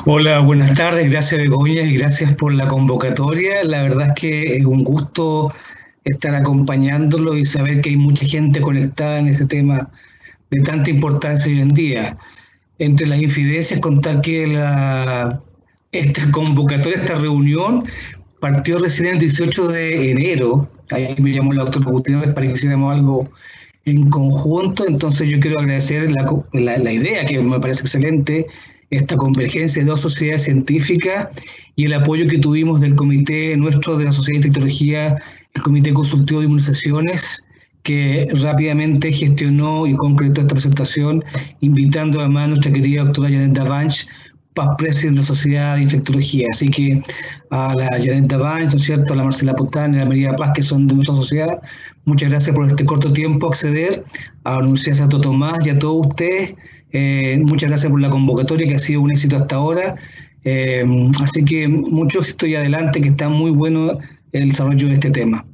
Hola, buenas tardes, gracias Begoña y gracias por la convocatoria. La verdad es que es un gusto estar acompañándolo y saber que hay mucha gente conectada en ese tema de tanta importancia hoy en día. Entre las infidencias, contar que esta convocatoria, esta reunión, partió recién el 18 de enero. Ahí me llamó la doctora Gutiérrez para que hiciéramos algo en conjunto, entonces yo quiero agradecer la idea, que me parece excelente, esta convergencia de dos sociedades científicas y el apoyo que tuvimos del comité nuestro de la Sociedad de Infectología, el Comité Consultivo de Inmunizaciones, que rápidamente gestionó y concretó esta presentación, invitando además a nuestra querida doctora Janet Davanch, past president de la Sociedad de Infectología. Así que a la Janet Davanch, ¿no es cierto?, a la Marcela Potán y a la María Paz, que son de nuestra sociedad, muchas gracias por este corto tiempo acceder, a la Universidad Santo Tomás y a todos ustedes. Muchas gracias por la convocatoria, que ha sido un éxito hasta ahora. Así que mucho éxito y adelante, que está muy bueno el desarrollo de este tema.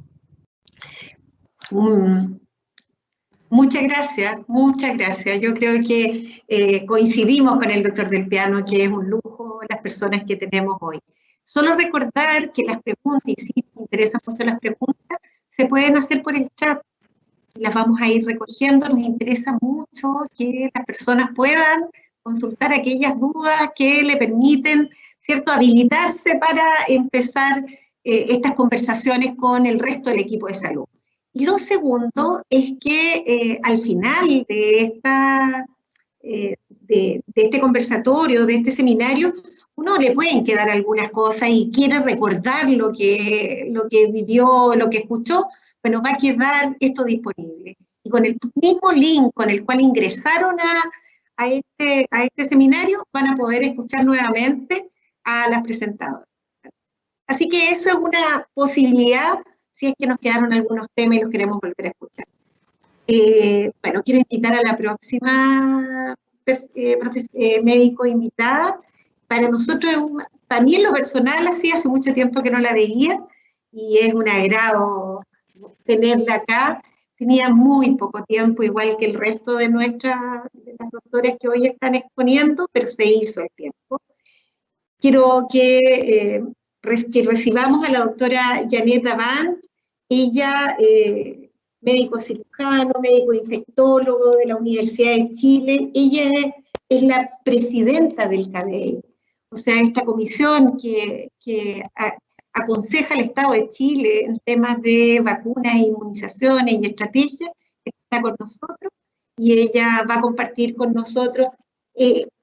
Muchas gracias. Yo creo que coincidimos con el doctor Del Piano, que es un lujo las personas que tenemos hoy. Solo recordar que las preguntas, y si te interesan mucho las preguntas, se pueden hacer por el chat. Las vamos a ir recogiendo. Nos interesa mucho que las personas puedan consultar aquellas dudas que le permiten, ¿cierto?, habilitarse para empezar estas conversaciones con el resto del equipo de salud. Y lo segundo es que al final de este conversatorio, de este seminario, uno le pueden quedar algunas cosas y quiere recordar lo que vivió, lo que escuchó. Bueno, va a quedar esto disponible. Y con el mismo link con el cual ingresaron a este seminario, van a poder escuchar nuevamente a las presentadoras. Así que eso es una posibilidad, si es que nos quedaron algunos temas y los queremos volver a escuchar. Bueno, quiero invitar a la próxima médico invitada. Para nosotros, para mí en lo personal, así hace mucho tiempo que no la veía, y es un agrado tenerla acá. Tenía muy poco tiempo, igual que el resto de las doctoras que hoy están exponiendo, pero se hizo el tiempo. Quiero que recibamos a la doctora Janet Davanch. Ella, médico cirujano, médico infectólogo de la Universidad de Chile. Ella es la presidenta del CADEI, o sea, esta comisión que aconseja al Estado de Chile en temas de vacunas, inmunizaciones y estrategias. Está con nosotros y ella va a compartir con nosotros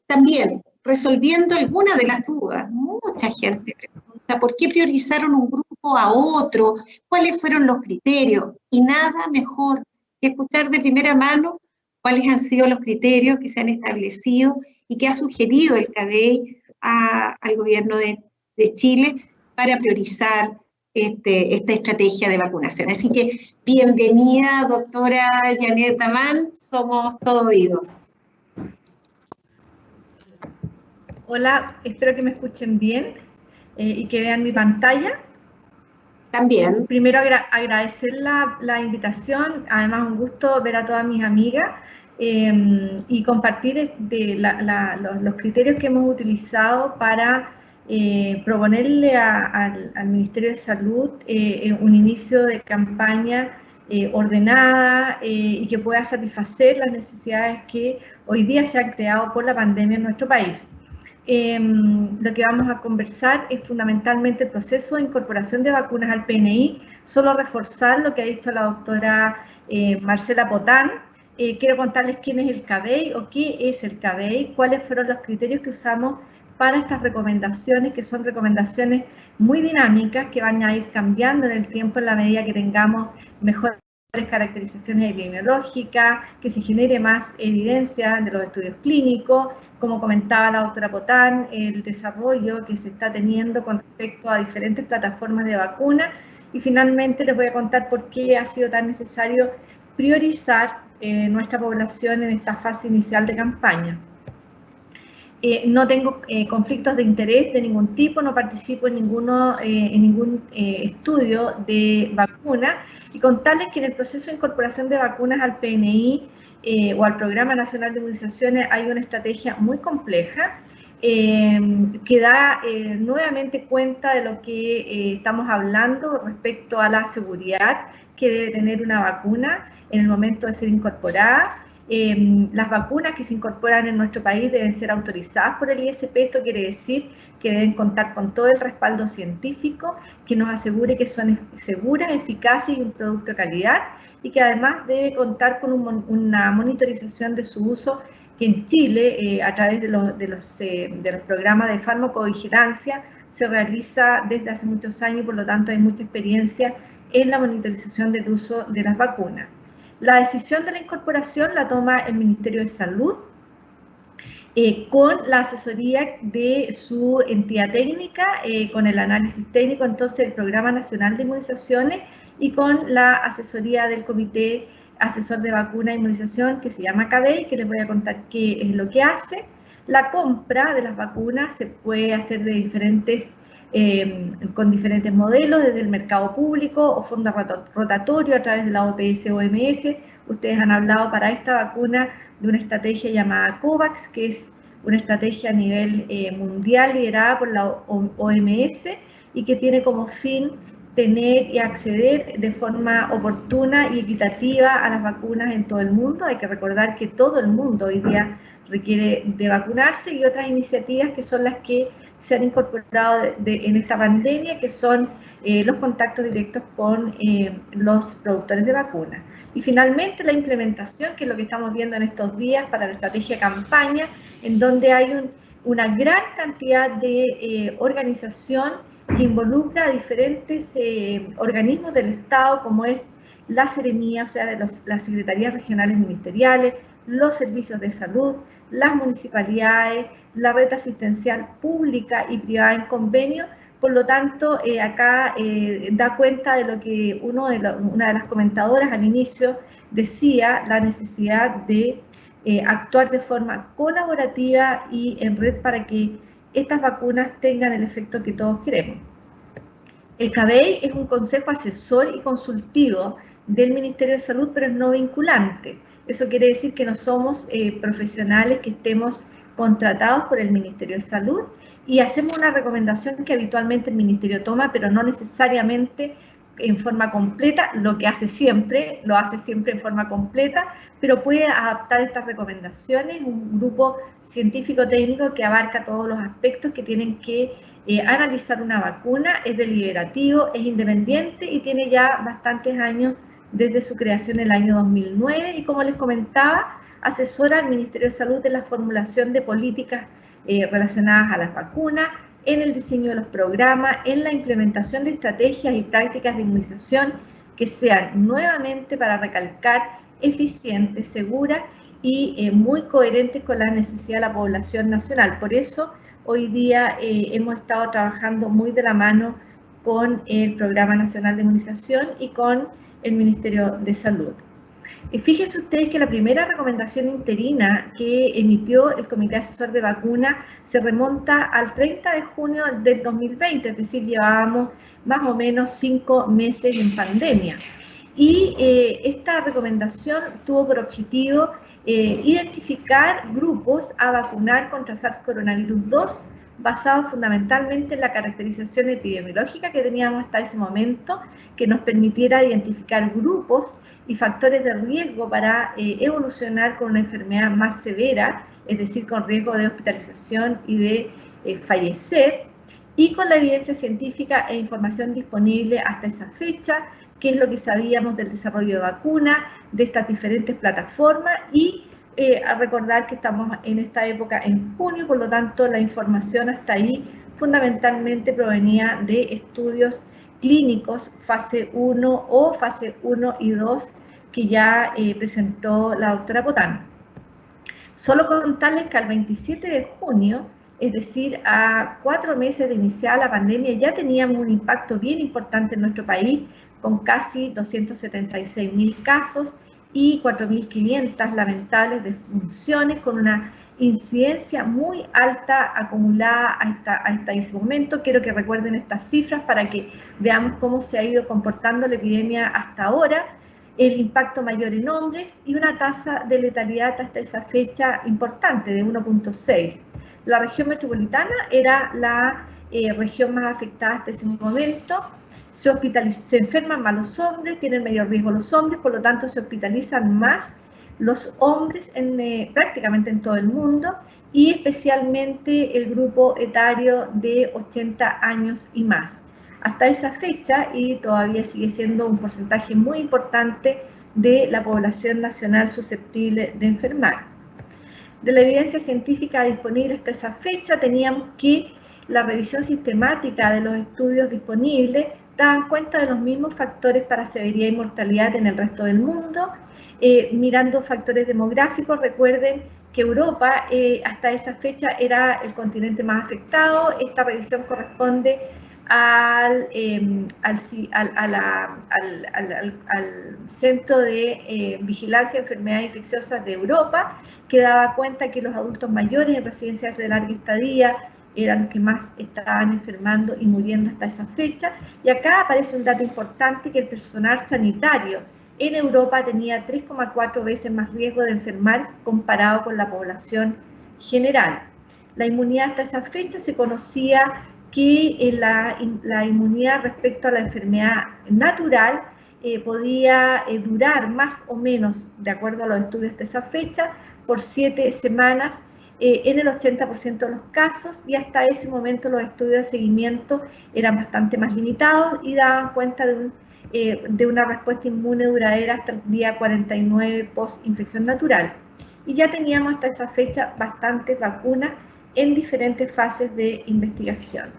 también resolviendo algunas de las dudas. Mucha gente pregunta por qué priorizaron un grupo a otro, cuáles fueron los criterios, y nada mejor que escuchar de primera mano cuáles han sido los criterios que se han establecido y que ha sugerido el CADEI al gobierno de Chile para priorizar esta estrategia de vacunación. Así que bienvenida, doctora Janet Davanch, somos todo oídos. Hola, espero que me escuchen bien y que vean mi pantalla. También. Primero agradecer la invitación, además un gusto ver a todas mis amigas y compartir los criterios que hemos utilizado para proponerle al Ministerio de Salud un inicio de campaña ordenada y que pueda satisfacer las necesidades que hoy día se han creado por la pandemia en nuestro país. Lo que vamos a conversar es fundamentalmente el proceso de incorporación de vacunas al PNI. Solo reforzar lo que ha dicho la doctora Marcela Potán. Quiero contarles quién es el CADEI o qué es el CADEI, cuáles fueron los criterios que usamos para estas recomendaciones, que son recomendaciones muy dinámicas, que van a ir cambiando en el tiempo en la medida que tengamos mejores caracterizaciones epidemiológicas, que se genere más evidencia de los estudios clínicos, como comentaba la doctora Potán, el desarrollo que se está teniendo con respecto a diferentes plataformas de vacuna, y finalmente les voy a contar por qué ha sido tan necesario priorizar nuestra población en esta fase inicial de campaña. No tengo conflictos de interés de ningún tipo, no participo en ningún estudio de vacuna, y contarles que en el proceso de incorporación de vacunas al PNI o al Programa Nacional de Inmunizaciones hay una estrategia muy compleja que da nuevamente cuenta de lo que estamos hablando respecto a la seguridad que debe tener una vacuna en el momento de ser incorporada. Las vacunas que se incorporan en nuestro país deben ser autorizadas por el ISP. Esto quiere decir que deben contar con todo el respaldo científico que nos asegure que son seguras, eficaces y un producto de calidad, y que además debe contar con una monitorización de su uso, que en Chile, a través de los programas de farmacovigilancia, se realiza desde hace muchos años, y por lo tanto hay mucha experiencia en la monitorización del uso de las vacunas. La decisión de la incorporación la toma el Ministerio de Salud, con la asesoría de su entidad técnica, con el análisis técnico, entonces, el Programa Nacional de Inmunizaciones, y con la asesoría del Comité Asesor de Vacuna e Inmunización, que se llama CABEI, que les voy a contar qué es lo que hace. La compra de las vacunas se puede hacer de con diferentes modelos, desde el mercado público o fondo rotatorio a través de la OPS-OMS. Ustedes han hablado para esta vacuna de una estrategia llamada COVAX, que es una estrategia a nivel mundial liderada por la OMS y que tiene como fin tener y acceder de forma oportuna y equitativa a las vacunas en todo el mundo. Hay que recordar que todo el mundo hoy día requiere de vacunarse, y otras iniciativas que son las que se han incorporado en esta pandemia, que son los contactos directos con los productores de vacunas. Y finalmente la implementación, que es lo que estamos viendo en estos días para la estrategia campaña, en donde hay una gran cantidad de organización que involucra a diferentes organismos del Estado, como es la Seremía, o sea, de las Secretarías Regionales Ministeriales, los servicios de salud, las municipalidades, la red asistencial pública y privada en convenio. Por lo tanto, acá da cuenta de lo que una de las comentadoras al inicio decía, la necesidad de actuar de forma colaborativa y en red para que estas vacunas tengan el efecto que todos queremos. El CABEI es un consejo asesor y consultivo del Ministerio de Salud, pero es no vinculante. Eso quiere decir que no somos profesionales que estemos contratados por el Ministerio de Salud, y hacemos una recomendación que habitualmente el Ministerio toma, pero no necesariamente en forma completa. Lo que hace siempre, lo hace siempre en forma completa, pero puede adaptar estas recomendaciones un grupo científico-técnico que abarca todos los aspectos que tienen que analizar una vacuna. Es deliberativo, es independiente y tiene ya bastantes años desde su creación en el año 2009, y como les comentaba, asesora al Ministerio de Salud en la formulación de políticas relacionadas a las vacunas, en el diseño de los programas, en la implementación de estrategias y prácticas de inmunización que sean, nuevamente para recalcar, eficientes, seguras y muy coherentes con la necesidad de la población nacional. Por eso, hoy día hemos estado trabajando muy de la mano con el Programa Nacional de Inmunización y con el Ministerio de Salud. Fíjense ustedes que la primera recomendación interina que emitió el Comité Asesor de Vacunas se remonta al 30 de junio del 2020, es decir, llevábamos más o menos 5 meses en pandemia. Y esta recomendación tuvo por objetivo identificar grupos a vacunar contra SARS-CoV-2, basado fundamentalmente en la caracterización epidemiológica que teníamos hasta ese momento, que nos permitiera identificar grupos y factores de riesgo para evolucionar con una enfermedad más severa, es decir, con riesgo de hospitalización y de fallecer, y con la evidencia científica e información disponible hasta esa fecha, qué es lo que sabíamos del desarrollo de vacunas, de estas diferentes plataformas, y a recordar que estamos en esta época en junio, por lo tanto la información hasta ahí fundamentalmente provenía de estudios clínicos fase 1 o fase 1 y 2 que ya presentó la doctora Potán. Solo contarles que al 27 de junio, es decir, a 4 meses de iniciar la pandemia, ya teníamos un impacto bien importante en nuestro país, con casi 276.000 casos y 4.500 lamentables defunciones, con una incidencia muy alta acumulada hasta ese momento. Quiero que recuerden estas cifras para que veamos cómo se ha ido comportando la epidemia hasta ahora. el impacto mayor en hombres y una tasa de letalidad hasta esa fecha importante de 1.6. La región metropolitana era la región más afectada hasta ese momento. Se enferman más los hombres, tienen mayor riesgo los hombres, por lo tanto se hospitalizan más los hombres prácticamente en todo el mundo, y especialmente el grupo etario de 80 años y más. Hasta esa fecha, y todavía sigue siendo un porcentaje muy importante de la población nacional susceptible de enfermar. De la evidencia científica disponible hasta esa fecha, teníamos que la revisión sistemática de los estudios disponibles daban cuenta de los mismos factores para severidad y mortalidad en el resto del mundo. Mirando factores demográficos, recuerden que Europa hasta esa fecha era el continente más afectado. Esta revisión corresponde al Centro de Vigilancia de Enfermedades Infecciosas de Europa, que daba cuenta que los adultos mayores en residencias de larga estadía eran los que más estaban enfermando y muriendo hasta esa fecha. Y acá aparece un dato importante, que el personal sanitario en Europa tenía 3,4 veces más riesgo de enfermar comparado con la población general. La inmunidad hasta esa fecha se conocía que la inmunidad respecto a la enfermedad natural podía durar más o menos, de acuerdo a los estudios de esa fecha, por 7 semanas en el 80% de los casos, y hasta ese momento los estudios de seguimiento eran bastante más limitados y daban cuenta de una respuesta inmune duradera hasta el día 49 post-infección natural. Y ya teníamos hasta esa fecha bastantes vacunas en diferentes fases de investigación.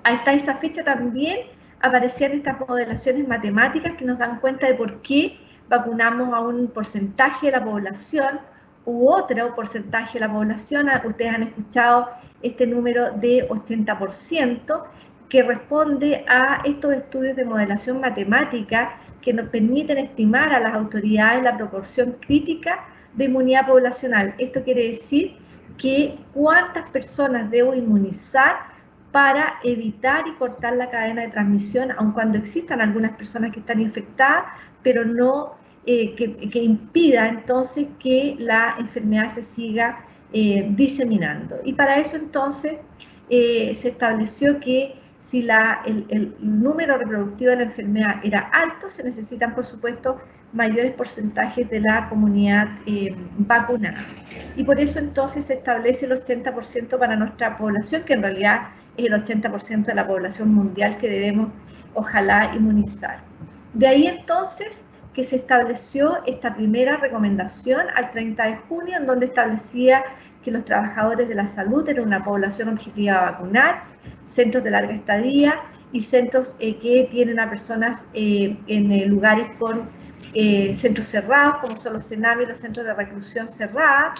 Hasta esa fecha también aparecían estas modelaciones matemáticas que nos dan cuenta de por qué vacunamos a un porcentaje de la población u otro porcentaje de la población. Ustedes han escuchado este número de 80%, que responde a estos estudios de modelación matemática que nos permiten estimar a las autoridades la proporción crítica de inmunidad poblacional. Esto quiere decir que cuántas personas debo inmunizar para evitar y cortar la cadena de transmisión, aun cuando existan algunas personas que están infectadas, pero no que impida entonces que la enfermedad se siga diseminando. Y para eso entonces se estableció que si el número reproductivo de la enfermedad era alto, se necesitan, por supuesto, mayores porcentajes de la comunidad vacunada. Y por eso entonces se establece el 80% para nuestra población, que en realidad es el 80% de la población mundial que debemos, ojalá, inmunizar. De ahí entonces que se estableció esta primera recomendación al 30 de junio, en donde establecía que los trabajadores de la salud eran una población objetiva a vacunar, centros de larga estadía y centros que tienen a personas en lugares con centros cerrados, como son los CENAMI, los centros de reclusión cerrada,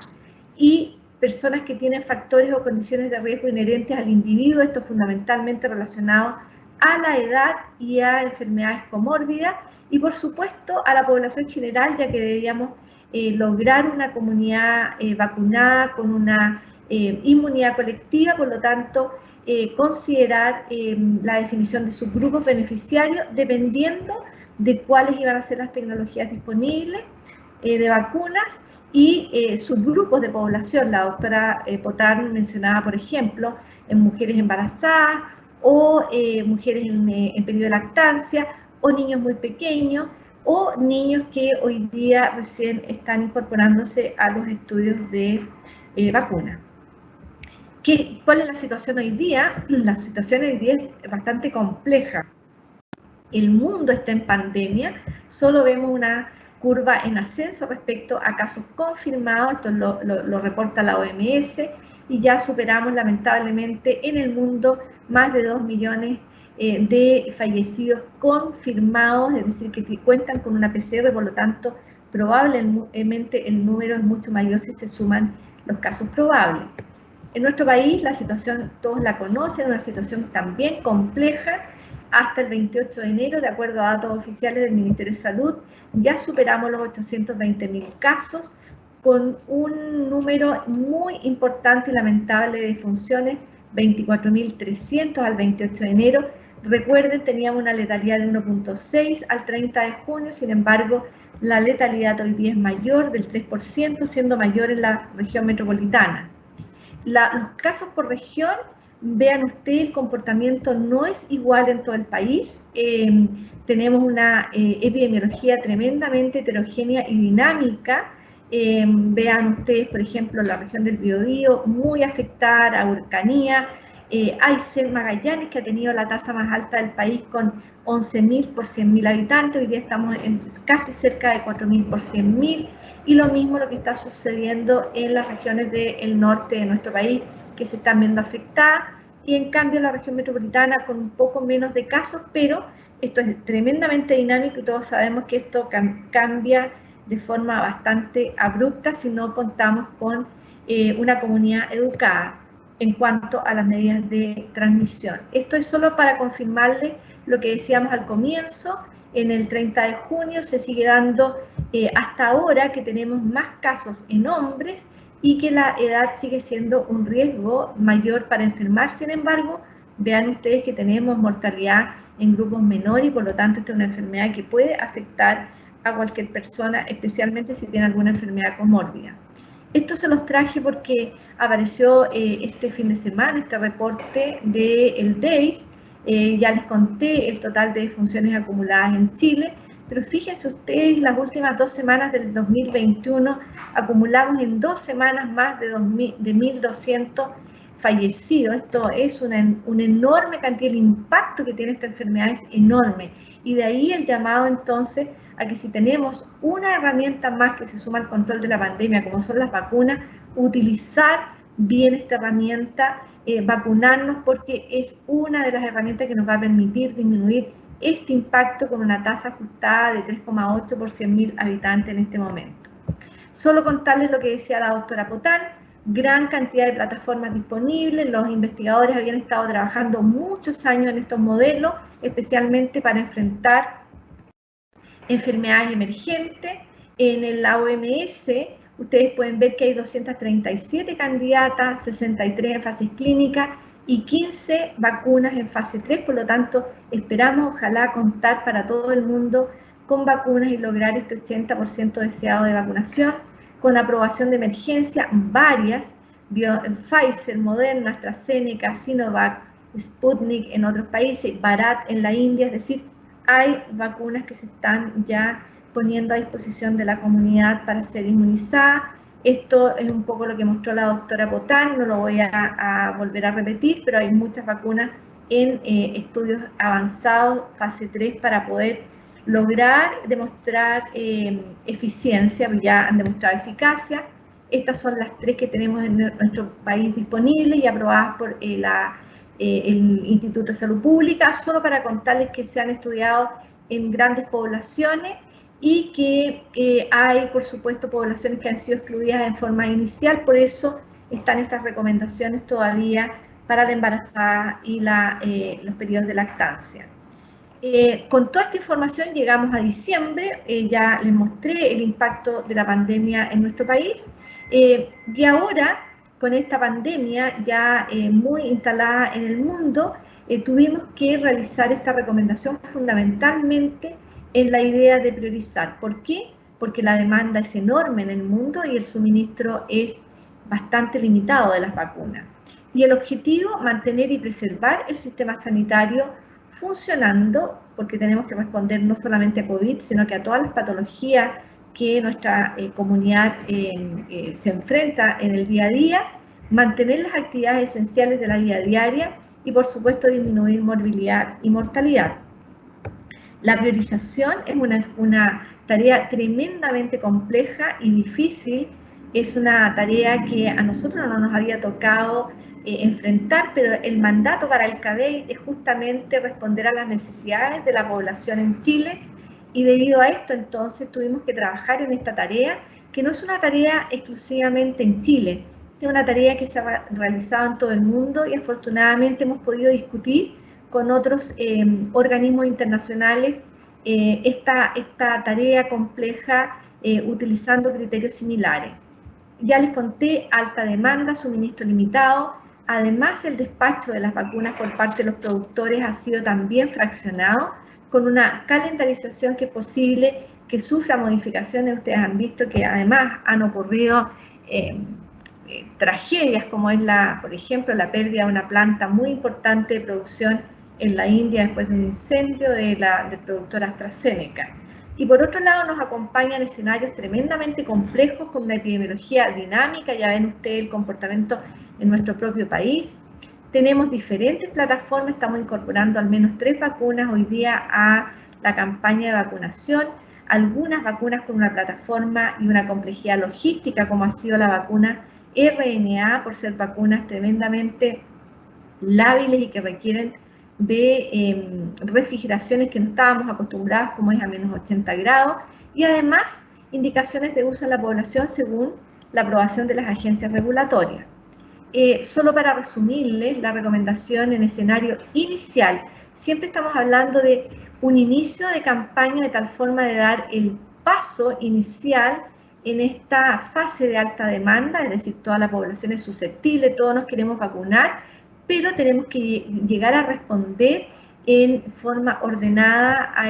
y personas que tienen factores o condiciones de riesgo inherentes al individuo, esto fundamentalmente relacionado a la edad y a enfermedades comórbidas, y por supuesto a la población general, ya que deberíamos lograr una comunidad vacunada con una inmunidad colectiva. Por lo tanto, considerar la definición de subgrupos beneficiarios dependiendo de cuáles iban a ser las tecnologías disponibles de vacunas y subgrupos de población. La doctora Potán mencionaba, por ejemplo, en mujeres embarazadas o mujeres en periodo de lactancia, o niños muy pequeños, o niños que hoy día recién están incorporándose a los estudios de vacuna. ¿Cuál es la situación hoy día? La situación hoy día es bastante compleja. El mundo está en pandemia, solo vemos una curva en ascenso respecto a casos confirmados, esto lo reporta la OMS, y ya superamos lamentablemente en el mundo más de 2 millones de fallecidos confirmados, es decir, que cuentan con una PCR, por lo tanto, probablemente el número es mucho mayor si se suman los casos probables. En nuestro país la situación, todos la conocen, una situación también compleja. Hasta el 28 de enero, de acuerdo a datos oficiales del Ministerio de Salud, ya superamos los 820.000 casos, con un número muy importante y lamentable de defunciones, 24.300 al 28 de enero, Recuerden, teníamos una letalidad de 1.6 al 30 de junio, sin embargo, la letalidad hoy día es mayor del 3%, siendo mayor en la región metropolitana. Los casos por región, vean ustedes, el comportamiento no es igual en todo el país. Tenemos una epidemiología tremendamente heterogénea y dinámica. Vean ustedes, por ejemplo, la región del Biobío, muy afectada, Araucanía. Aysén, Magallanes, que ha tenido la tasa más alta del país con 11.000 por 100.000 habitantes. Hoy día estamos en casi cerca de 4.000 por 100.000. Y lo mismo lo que está sucediendo en las regiones del norte de nuestro país, que se están viendo afectadas, y en cambio la región metropolitana con un poco menos de casos, pero esto es tremendamente dinámico y todos sabemos que esto cambia de forma bastante abrupta si no contamos con una comunidad educada en cuanto a las medidas de transmisión. Esto es solo para confirmarles lo que decíamos al comienzo. En el 30 de junio se sigue dando hasta ahora que tenemos más casos en hombres y que la edad sigue siendo un riesgo mayor para enfermar. Sin embargo, vean ustedes que tenemos mortalidad en grupos menores y por lo tanto esta es una enfermedad que puede afectar a cualquier persona, especialmente si tiene alguna enfermedad comórbida. Esto se los traje porque apareció este fin de semana este reporte del DEIS. Ya les conté el total de defunciones acumuladas en Chile, pero fíjense ustedes, las últimas 2 semanas del 2021 acumulamos en 2 semanas más de 1.200 fallecidos. Esto es una enorme cantidad, el impacto que tiene esta enfermedad es enorme. Y de ahí el llamado entonces a que si tenemos una herramienta más que se suma al control de la pandemia, como son las vacunas, utilizar bien esta herramienta, vacunarnos, porque es una de las herramientas que nos va a permitir disminuir este impacto con una tasa ajustada de 3,8 por 100.000 habitantes en este momento. Solo contarles lo que decía la doctora Potán, gran cantidad de plataformas disponibles, los investigadores habían estado trabajando muchos años en estos modelos, especialmente para enfrentar enfermedades emergentes. En la OMS, ustedes pueden ver que hay 237 candidatas, 63 en fases clínicas y 15 vacunas en fase 3, por lo tanto, esperamos ojalá contar para todo el mundo con vacunas y lograr este 80% deseado de vacunación, con aprobación de emergencia, varias, Pfizer, Moderna, AstraZeneca, Sinovac, Sputnik en otros países, Bharat en la India, es decir, hay vacunas que se están ya poniendo a disposición de la comunidad para ser inmunizadas. Esto es un poco lo que mostró la doctora Potán, no lo voy a volver a repetir, pero hay muchas vacunas en estudios avanzados, fase 3, para poder lograr demostrar eficiencia, ya han demostrado eficacia. Estas son las 3 que tenemos en nuestro país disponibles y aprobadas por el Instituto de Salud Pública, solo para contarles que se han estudiado en grandes poblaciones y que hay, por supuesto, poblaciones que han sido excluidas en forma inicial, por eso están estas recomendaciones todavía para la embarazada y los periodos de lactancia. Con toda esta información llegamos a diciembre, ya les mostré el impacto de la pandemia en nuestro país, y ahora, con esta pandemia ya muy instalada en el mundo, tuvimos que realizar esta recomendación fundamentalmente en la idea de priorizar. ¿Por qué? Porque la demanda es enorme en el mundo y el suministro es bastante limitado de las vacunas. Y el objetivo, mantener y preservar el sistema sanitario funcionando, porque tenemos que responder no solamente a COVID, sino que a todas las patologías que nuestra comunidad se enfrenta en el día a día, mantener las actividades esenciales de la vida diaria y, por supuesto, disminuir morbilidad y mortalidad. La priorización es una tarea tremendamente compleja y difícil, es una tarea que a nosotros no nos había tocado enfrentar, pero el mandato para el CADEI es justamente responder a las necesidades de la población en Chile, y debido a esto entonces tuvimos que trabajar en esta tarea, que no es una tarea exclusivamente en Chile, es una tarea que se ha realizado en todo el mundo y afortunadamente hemos podido discutir con otros organismos internacionales esta tarea compleja utilizando criterios similares. Ya les conté, alta demanda, suministro limitado, Además, el despacho de las vacunas por parte de los productores ha sido también fraccionado, con una calendarización que es posible que sufra modificaciones. Ustedes han visto que además han ocurrido tragedias como es por ejemplo, la pérdida de una planta muy importante de producción en la India después de un incendio del productor AstraZeneca. Y por otro lado nos acompañan escenarios tremendamente complejos con una epidemiología dinámica. Ya ven ustedes el comportamiento en nuestro propio país. Tenemos diferentes plataformas, estamos incorporando al menos 3 vacunas hoy día a la campaña de vacunación. Algunas vacunas con una plataforma y una complejidad logística, como ha sido la vacuna RNA, por ser vacunas tremendamente lábiles y que requieren de refrigeraciones que no estábamos acostumbrados, como es a menos 80 grados, y además indicaciones de uso en la población según la aprobación de las agencias regulatorias. Solo para resumirles la recomendación en escenario inicial, siempre estamos hablando de un inicio de campaña de tal forma de dar el paso inicial en esta fase de alta demanda, es decir, toda la población es susceptible, todos nos queremos vacunar, pero tenemos que llegar a responder en forma ordenada a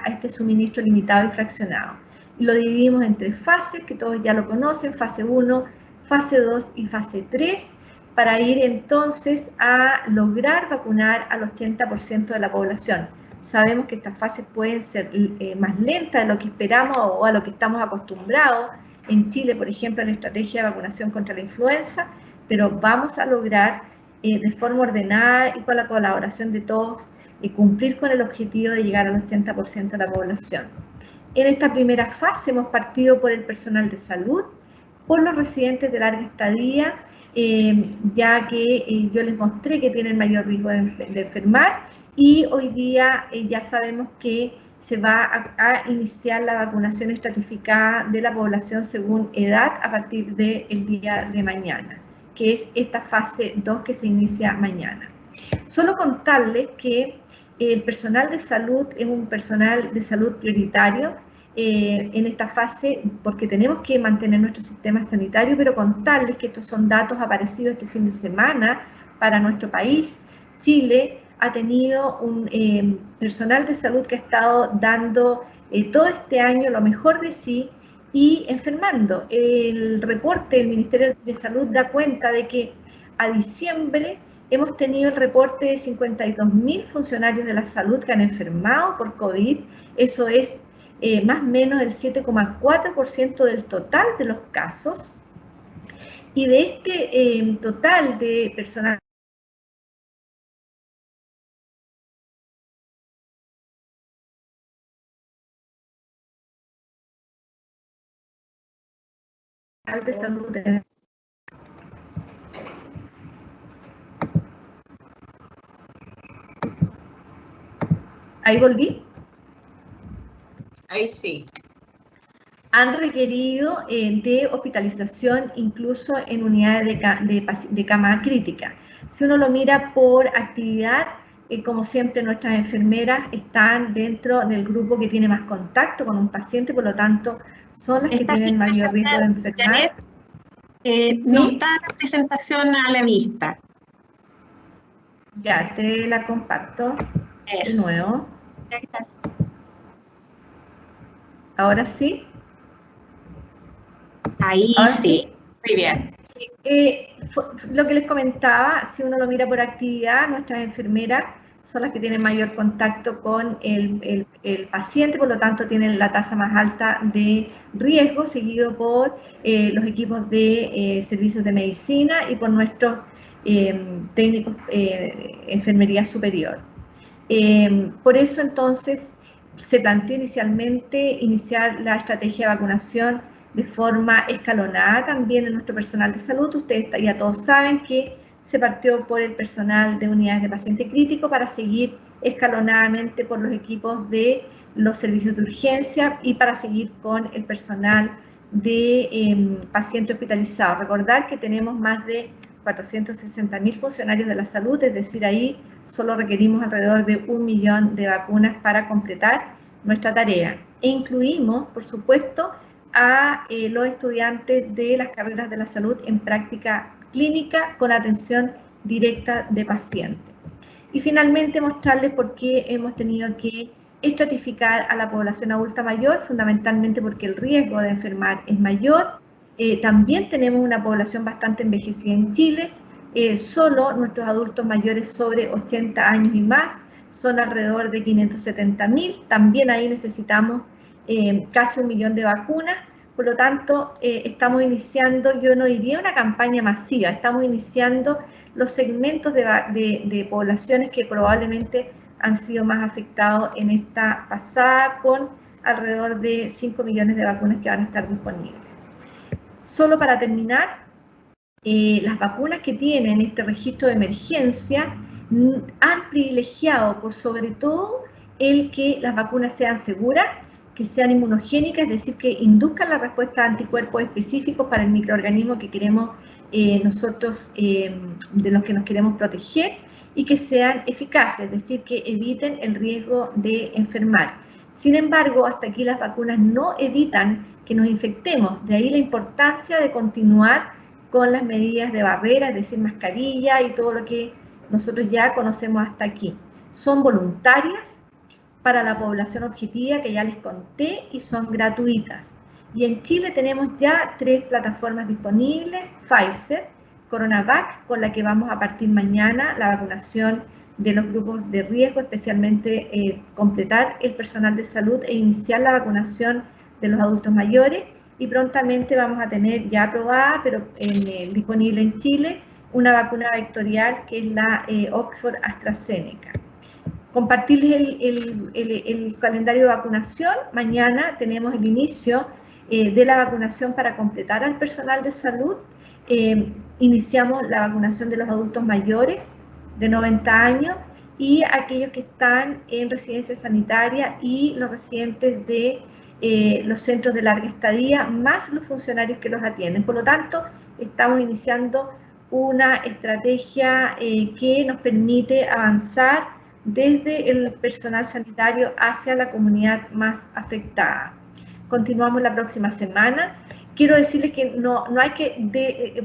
este suministro limitado y fraccionado. Lo dividimos en 3 fases, que todos ya lo conocen: fase 1, fase 2 y fase 3, para ir entonces a lograr vacunar al 80% de la población. Sabemos que estas fases pueden ser más lentas de lo que esperamos o a lo que estamos acostumbrados en Chile, por ejemplo, en la estrategia de vacunación contra la influenza, pero vamos a lograr de forma ordenada y con la colaboración de todos cumplir con el objetivo de llegar al 80% de la población. En esta primera fase hemos partido por el personal de salud, por los residentes de larga estadía, ya que yo les mostré que tienen mayor riesgo de enfermar, y hoy día ya sabemos que se va a iniciar la vacunación estratificada de la población según edad a partir del día de mañana, que es esta fase 2 que se inicia mañana. Solo contarles que el personal de salud es un personal de salud prioritario en esta fase, porque tenemos que mantener nuestro sistema sanitario, pero contarles que estos son datos aparecidos este fin de semana para nuestro país. Chile ha tenido un personal de salud que ha estado dando todo este año lo mejor de sí y enfermando. El reporte del Ministerio de Salud da cuenta de que a diciembre hemos tenido el reporte de 52.000 funcionarios de la salud que han enfermado por COVID. Eso es más o menos el 7,4% del total de los casos. Y de este total de personal de salud. Ahí volví. Ahí sí. Han requerido de hospitalización incluso en unidades de cama crítica. Si uno lo mira por actividad, como siempre nuestras enfermeras están dentro del grupo que tiene más contacto con un paciente, por lo tanto son las que tienen mayor riesgo de enfermar. No está la presentación a la vista. Ya, te la comparto de nuevo. Ahora sí. Ahí sí, muy bien. Lo que les comentaba, si uno lo mira por actividad, nuestras enfermeras son las que tienen mayor contacto con el paciente, por lo tanto tienen la tasa más alta de riesgo, seguido por los equipos de servicios de medicina y por nuestros técnicos enfermería superior. Por eso entonces se planteó inicialmente iniciar la estrategia de vacunación de forma escalonada también en nuestro personal de salud. Ustedes ya todos saben que se partió por el personal de unidades de paciente crítico para seguir escalonadamente por los equipos de los servicios de urgencia y para seguir con el personal de pacientes hospitalizados. Recordar que tenemos más de 460.000 funcionarios de la salud, es decir, ahí solo requerimos alrededor de 1 millón de vacunas para completar nuestra tarea. E incluimos, por supuesto, a los estudiantes de las carreras de la salud en práctica clínica con atención directa de pacientes. Y finalmente mostrarles por qué hemos tenido que estratificar a la población adulta mayor, fundamentalmente porque el riesgo de enfermar es mayor. También tenemos una población bastante envejecida en Chile. Solo nuestros adultos mayores sobre 80 años y más son alrededor de 570.000. También ahí necesitamos casi 1 millón de vacunas. Por lo tanto, estamos iniciando, yo no diría una campaña masiva, estamos iniciando los segmentos de poblaciones que probablemente han sido más afectados en esta pasada, con alrededor de 5 millones de vacunas que van a estar disponibles. Solo para terminar, las vacunas que tienen este registro de emergencia han privilegiado por sobre todo el que las vacunas sean seguras, que sean inmunogénicas, es decir, que induzcan la respuesta de anticuerpos específicos para el microorganismo que queremos nosotros, de los que nos queremos proteger, y que sean eficaces, es decir, que eviten el riesgo de enfermar. Sin embargo, hasta aquí las vacunas no evitan que nos infectemos, de ahí la importancia de continuar con las medidas de barrera, es decir, mascarilla y todo lo que nosotros ya conocemos hasta aquí. Son voluntarias para la población objetiva que ya les conté y son gratuitas. Y en Chile tenemos ya 3 plataformas disponibles: Pfizer, CoronaVac, con la que vamos a partir mañana la vacunación de los grupos de riesgo, especialmente completar el personal de salud e iniciar la vacunación de los adultos mayores, y prontamente vamos a tener ya aprobada, pero disponible en Chile, una vacuna vectorial que es la Oxford AstraZeneca. Compartirles el calendario de vacunación. Mañana tenemos el inicio de la vacunación para completar al personal de salud. Iniciamos la vacunación de los adultos mayores de 90 años y aquellos que están en residencia sanitaria y los residentes de los centros de larga estadía, más los funcionarios que los atienden. Por lo tanto, estamos iniciando una estrategia que nos permite avanzar desde el personal sanitario hacia la comunidad más afectada. Continuamos la próxima semana. Quiero decirles que no hay que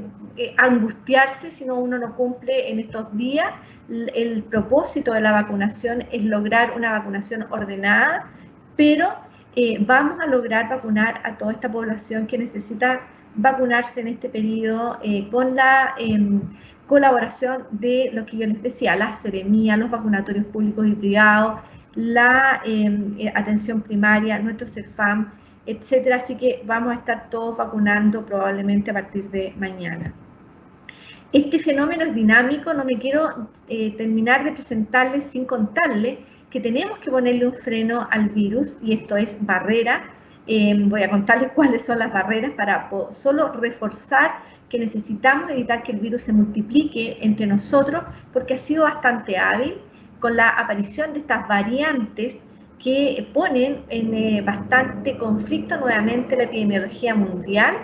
angustiarse si uno no cumple en estos días. El propósito de la vacunación es lograr una vacunación ordenada, pero vamos a lograr vacunar a toda esta población que necesita vacunarse en este periodo con la colaboración de lo que yo les decía, la seremía, los vacunatorios públicos y privados, la atención primaria, nuestro CEFAM, etcétera. Así que vamos a estar todos vacunando probablemente a partir de mañana. Este fenómeno es dinámico, no me quiero terminar de presentarles sin contarles que tenemos que ponerle un freno al virus, y esto es barrera. Voy a contarles cuáles son las barreras para solo reforzar que necesitamos evitar que el virus se multiplique entre nosotros, porque ha sido bastante hábil con la aparición de estas variantes que ponen en bastante conflicto nuevamente la epidemiología mundial.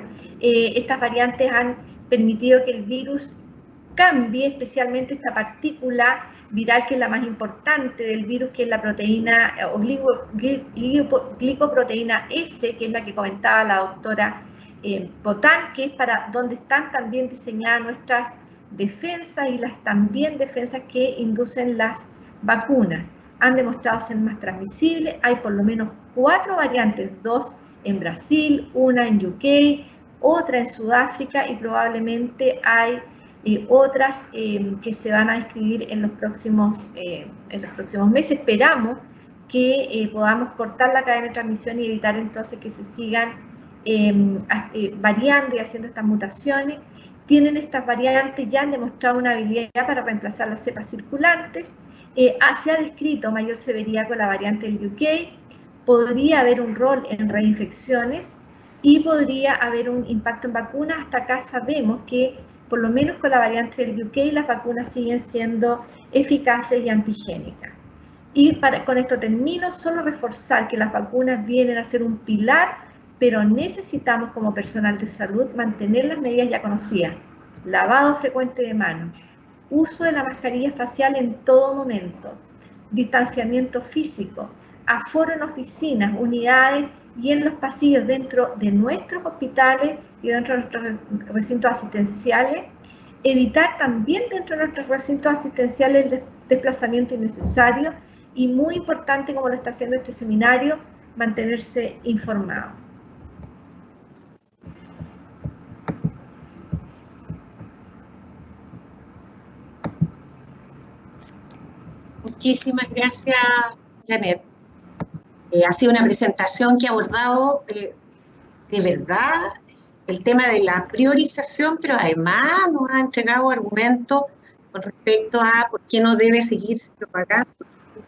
Estas variantes han permitido que el virus cambie, especialmente esta partícula viral que es la más importante del virus, que es la proteína o glicoproteína S, que es la que comentaba la doctora Potán, que es para donde están también diseñadas nuestras defensas y las también defensas que inducen las vacunas. Han demostrado ser más transmisibles. Hay por lo menos 4 variantes, 2 en Brasil, una en UK, otra en Sudáfrica, y probablemente hay otras que se van a inscribir en los próximos meses. Esperamos que podamos cortar la cadena de transmisión y evitar entonces que se sigan variando y haciendo estas mutaciones. Tienen estas variantes, ya han demostrado una habilidad para reemplazar las cepas circulantes. Se ha descrito mayor severidad con la variante del UK, podría haber un rol en reinfecciones y podría haber un impacto en vacunas. Hasta acá sabemos que por lo menos con la variante del UK las vacunas siguen siendo eficaces y antigénicas. Y con esto termino, solo reforzar que las vacunas vienen a ser un pilar, pero necesitamos como personal de salud mantener las medidas ya conocidas: lavado frecuente de manos, uso de la mascarilla facial en todo momento, distanciamiento físico, aforo en oficinas, unidades y en los pasillos dentro de nuestros hospitales y dentro de nuestros recintos asistenciales, evitar también dentro de nuestros recintos asistenciales el desplazamiento innecesario y, muy importante, como lo está haciendo este seminario, mantenerse informado. Muchísimas gracias, Janet. Ha sido una presentación que ha abordado de verdad el tema de la priorización, pero además nos ha entregado argumentos con respecto a por qué no debe seguir propagando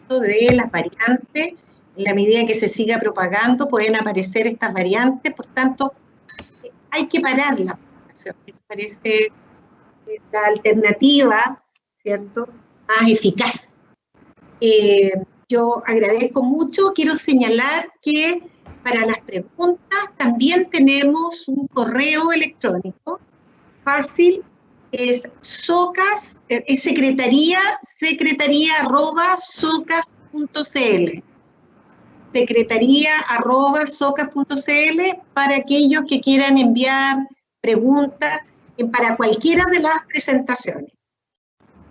de las variantes. En la medida que se siga propagando pueden aparecer estas variantes, por tanto hay que parar la propagación. Eso parece la alternativa, ¿cierto?, más eficaz. Yo agradezco mucho, quiero señalar que para las preguntas también tenemos un correo electrónico fácil, es socas, es secretaría@socas.cl, secretaría@socas.cl, para aquellos que quieran enviar preguntas para cualquiera de las presentaciones.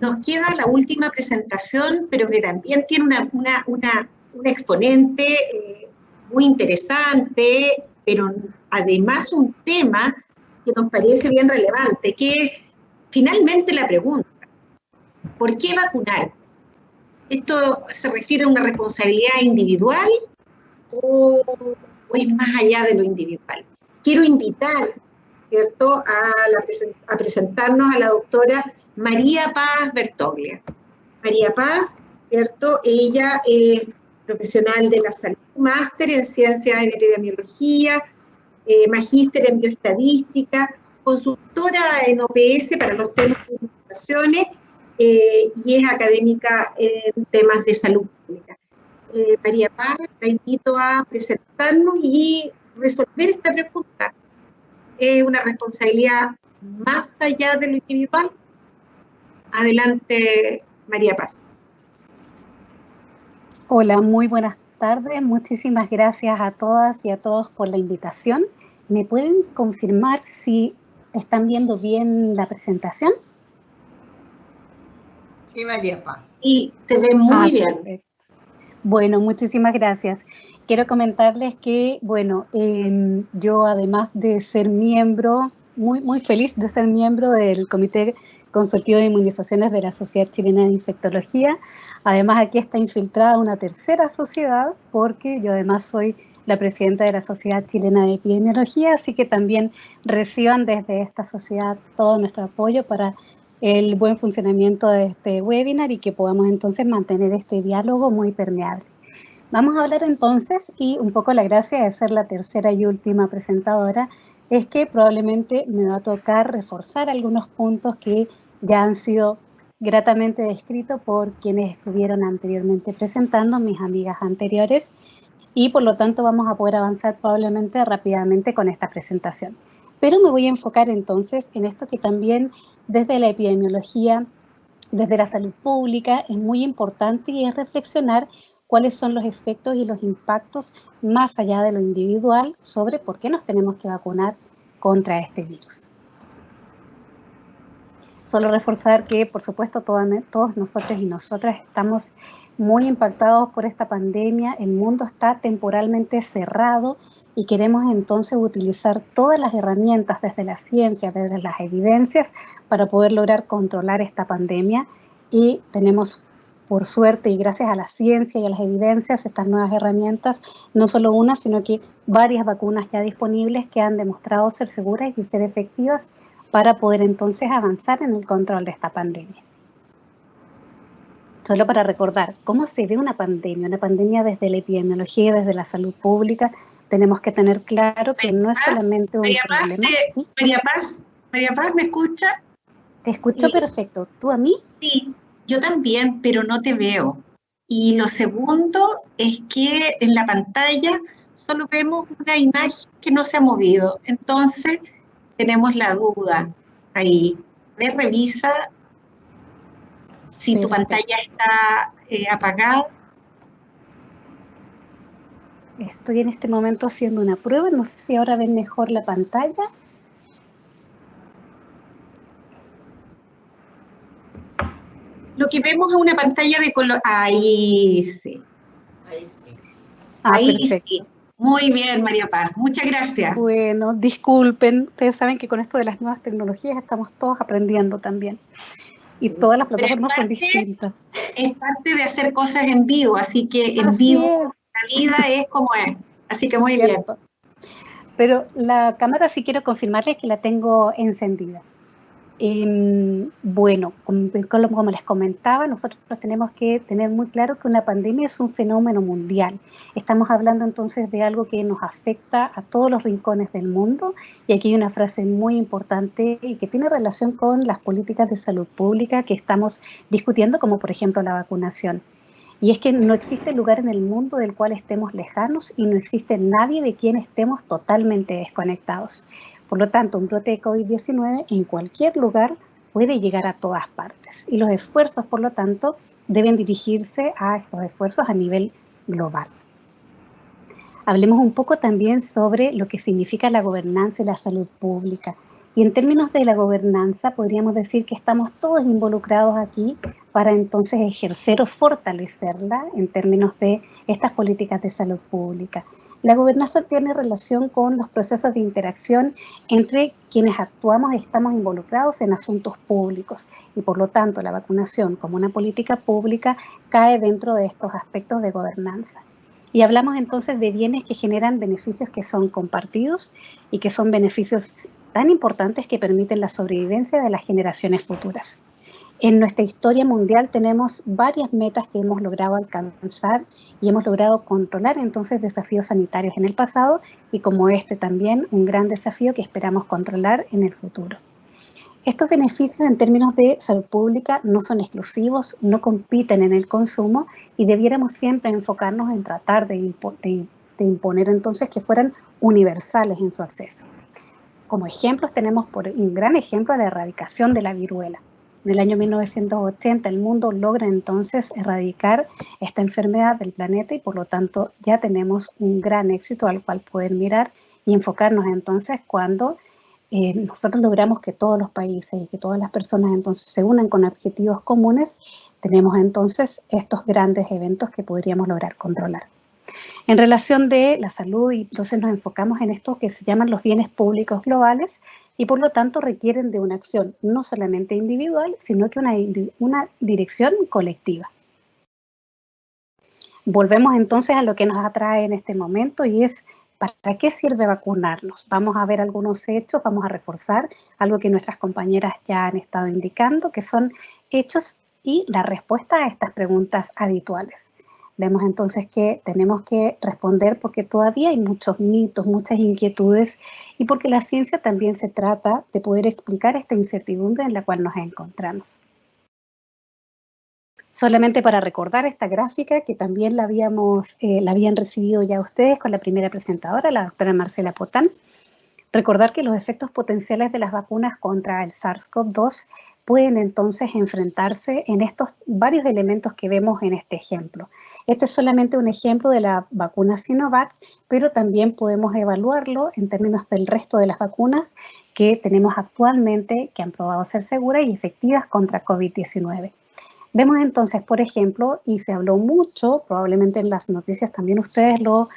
Nos queda la última presentación, pero que también tiene una exponente muy interesante, pero además un tema que nos parece bien relevante, que es finalmente la pregunta: ¿por qué vacunar? ¿Esto se refiere a una responsabilidad individual o es más allá de lo individual? Quiero invitar, ¿cierto?, a presentarnos a la doctora María Paz Bertoglia. María Paz, ¿cierto?, ella es profesional de la salud, máster en ciencias en epidemiología, magíster en bioestadística, consultora en OPS para los temas de inmunizaciones y es académica en temas de salud pública. María Paz, la invito a presentarnos y resolver esta pregunta. ¿Es una responsabilidad más allá de lo individual? Adelante, María Paz. Hola, muy buenas tardes. Muchísimas gracias a todas y a todos por la invitación. ¿Me pueden confirmar si están viendo bien la presentación? Sí, María Paz. Sí, te ve muy bien. Perfecto. Bueno, muchísimas gracias. Quiero comentarles que, bueno, yo, además de ser miembro, muy feliz de ser miembro del Comité Consultivo de Inmunizaciones de la Sociedad Chilena de Infectología. Además, aquí está infiltrada una tercera sociedad, porque yo además soy la presidenta de la Sociedad Chilena de Epidemiología, así que también reciban desde esta sociedad todo nuestro apoyo para el buen funcionamiento de este webinar y que podamos entonces mantener este diálogo muy permeable. Vamos a hablar entonces, y un poco la gracia de ser la tercera y última presentadora es que probablemente me va a tocar reforzar algunos puntos que ya han sido gratamente descritos por quienes estuvieron anteriormente presentando, mis amigas anteriores, y por lo tanto vamos a poder avanzar probablemente rápidamente con esta presentación. Pero me voy a enfocar entonces en esto que también desde la epidemiología, desde la salud pública, es muy importante, y es reflexionar cuáles son los efectos y los impactos más allá de lo individual sobre por qué nos tenemos que vacunar contra este virus. Solo reforzar que, por supuesto, todos nosotros y nosotras estamos muy impactados por esta pandemia. El mundo está temporalmente cerrado y queremos entonces utilizar todas las herramientas desde la ciencia, desde las evidencias, para poder lograr controlar esta pandemia. Y tenemos, por suerte y gracias a la ciencia y a las evidencias, estas nuevas herramientas, no solo una, sino que varias vacunas ya disponibles que han demostrado ser seguras y ser efectivas para poder entonces avanzar en el control de esta pandemia. Solo para recordar cómo se ve una pandemia desde la epidemiología y desde la salud pública, tenemos que tener claro que no es solamente un problema. ¿Sí? María Paz, ¿me escucha? Te escucho perfecto. ¿Tú a mí? Sí, yo también, pero no te veo. Y lo segundo es que en la pantalla solo vemos una imagen que no se ha movido. Entonces, tenemos la duda ahí. Revisa si tu pantalla está apagada. Estoy en este momento haciendo una prueba. No sé si ahora ven mejor la pantalla. Lo que vemos es una pantalla de color. Ahí sí. Ahí sí. Ahí perfecto. sí. Muy bien, María Paz. Muchas gracias. Bueno, disculpen, ustedes saben que con esto de las nuevas tecnologías estamos todos aprendiendo también. Y todas las plataformas son distintas. Es parte de hacer cosas en vivo, así que en Así vivo es. la vida es como es. Así que muy bien. Cierto. Pero la cámara sí quiero confirmarles que la tengo encendida. Bueno, como les comentaba, nosotros tenemos que tener muy claro que una pandemia es un fenómeno mundial. Estamos hablando entonces de algo que nos afecta a todos los rincones del mundo, y aquí hay una frase muy importante y que tiene relación con las políticas de salud pública que estamos discutiendo, como por ejemplo la vacunación. Y es que no existe lugar en el mundo del cual estemos lejanos y no existe nadie de quien estemos totalmente desconectados. Por lo tanto, un brote de COVID-19 en cualquier lugar puede llegar a todas partes. Y los esfuerzos, por lo tanto, deben dirigirse a estos esfuerzos a nivel global. Hablemos un poco también sobre lo que significa la gobernanza y la salud pública. Y en términos de la gobernanza, podríamos decir que estamos todos involucrados aquí para entonces ejercer o fortalecerla en términos de estas políticas de salud pública. La gobernanza tiene relación con los procesos de interacción entre quienes actuamos y estamos involucrados en asuntos públicos, y por lo tanto la vacunación como una política pública cae dentro de estos aspectos de gobernanza. Y hablamos entonces de bienes que generan beneficios que son compartidos y que son beneficios tan importantes que permiten la sobrevivencia de las generaciones futuras. En nuestra historia mundial tenemos varias metas que hemos logrado alcanzar y hemos logrado controlar entonces desafíos sanitarios en el pasado, y como este también un gran desafío que esperamos controlar en el futuro. Estos beneficios en términos de salud pública no son exclusivos, no compiten en el consumo, y debiéramos siempre enfocarnos en tratar de imponer entonces que fueran universales en su acceso. Como ejemplos tenemos un gran ejemplo la erradicación de la viruela. En el año 1980 el mundo logra entonces erradicar esta enfermedad del planeta, y por lo tanto ya tenemos un gran éxito al cual poder mirar y enfocarnos entonces cuando nosotros logramos que todos los países y que todas las personas entonces se unan con objetivos comunes. Tenemos entonces estos grandes eventos que podríamos lograr controlar. En relación de la salud, entonces nos enfocamos en esto que se llaman los bienes públicos globales, y por lo tanto requieren de una acción no solamente individual, sino que una dirección colectiva. Volvemos entonces a lo que nos atrae en este momento, y es ¿para qué sirve vacunarnos? Vamos a ver algunos hechos, vamos a reforzar algo que nuestras compañeras ya han estado indicando, que son hechos y la respuesta a estas preguntas habituales. Vemos entonces que tenemos que responder porque todavía hay muchos mitos, muchas inquietudes, y porque la ciencia también se trata de poder explicar esta incertidumbre en la cual nos encontramos. Solamente para recordar esta gráfica que también la habían recibido ya ustedes con la primera presentadora, la doctora Marcela Potán. Recordar que los efectos potenciales de las vacunas contra el SARS-CoV-2 pueden entonces enfrentarse en estos varios elementos que vemos en este ejemplo. Este es solamente un ejemplo de la vacuna Sinovac, pero también podemos evaluarlo en términos del resto de las vacunas que tenemos actualmente, que han probado ser seguras y efectivas contra COVID-19. Vemos entonces, por ejemplo, y se habló mucho, probablemente en las noticias también ustedes lo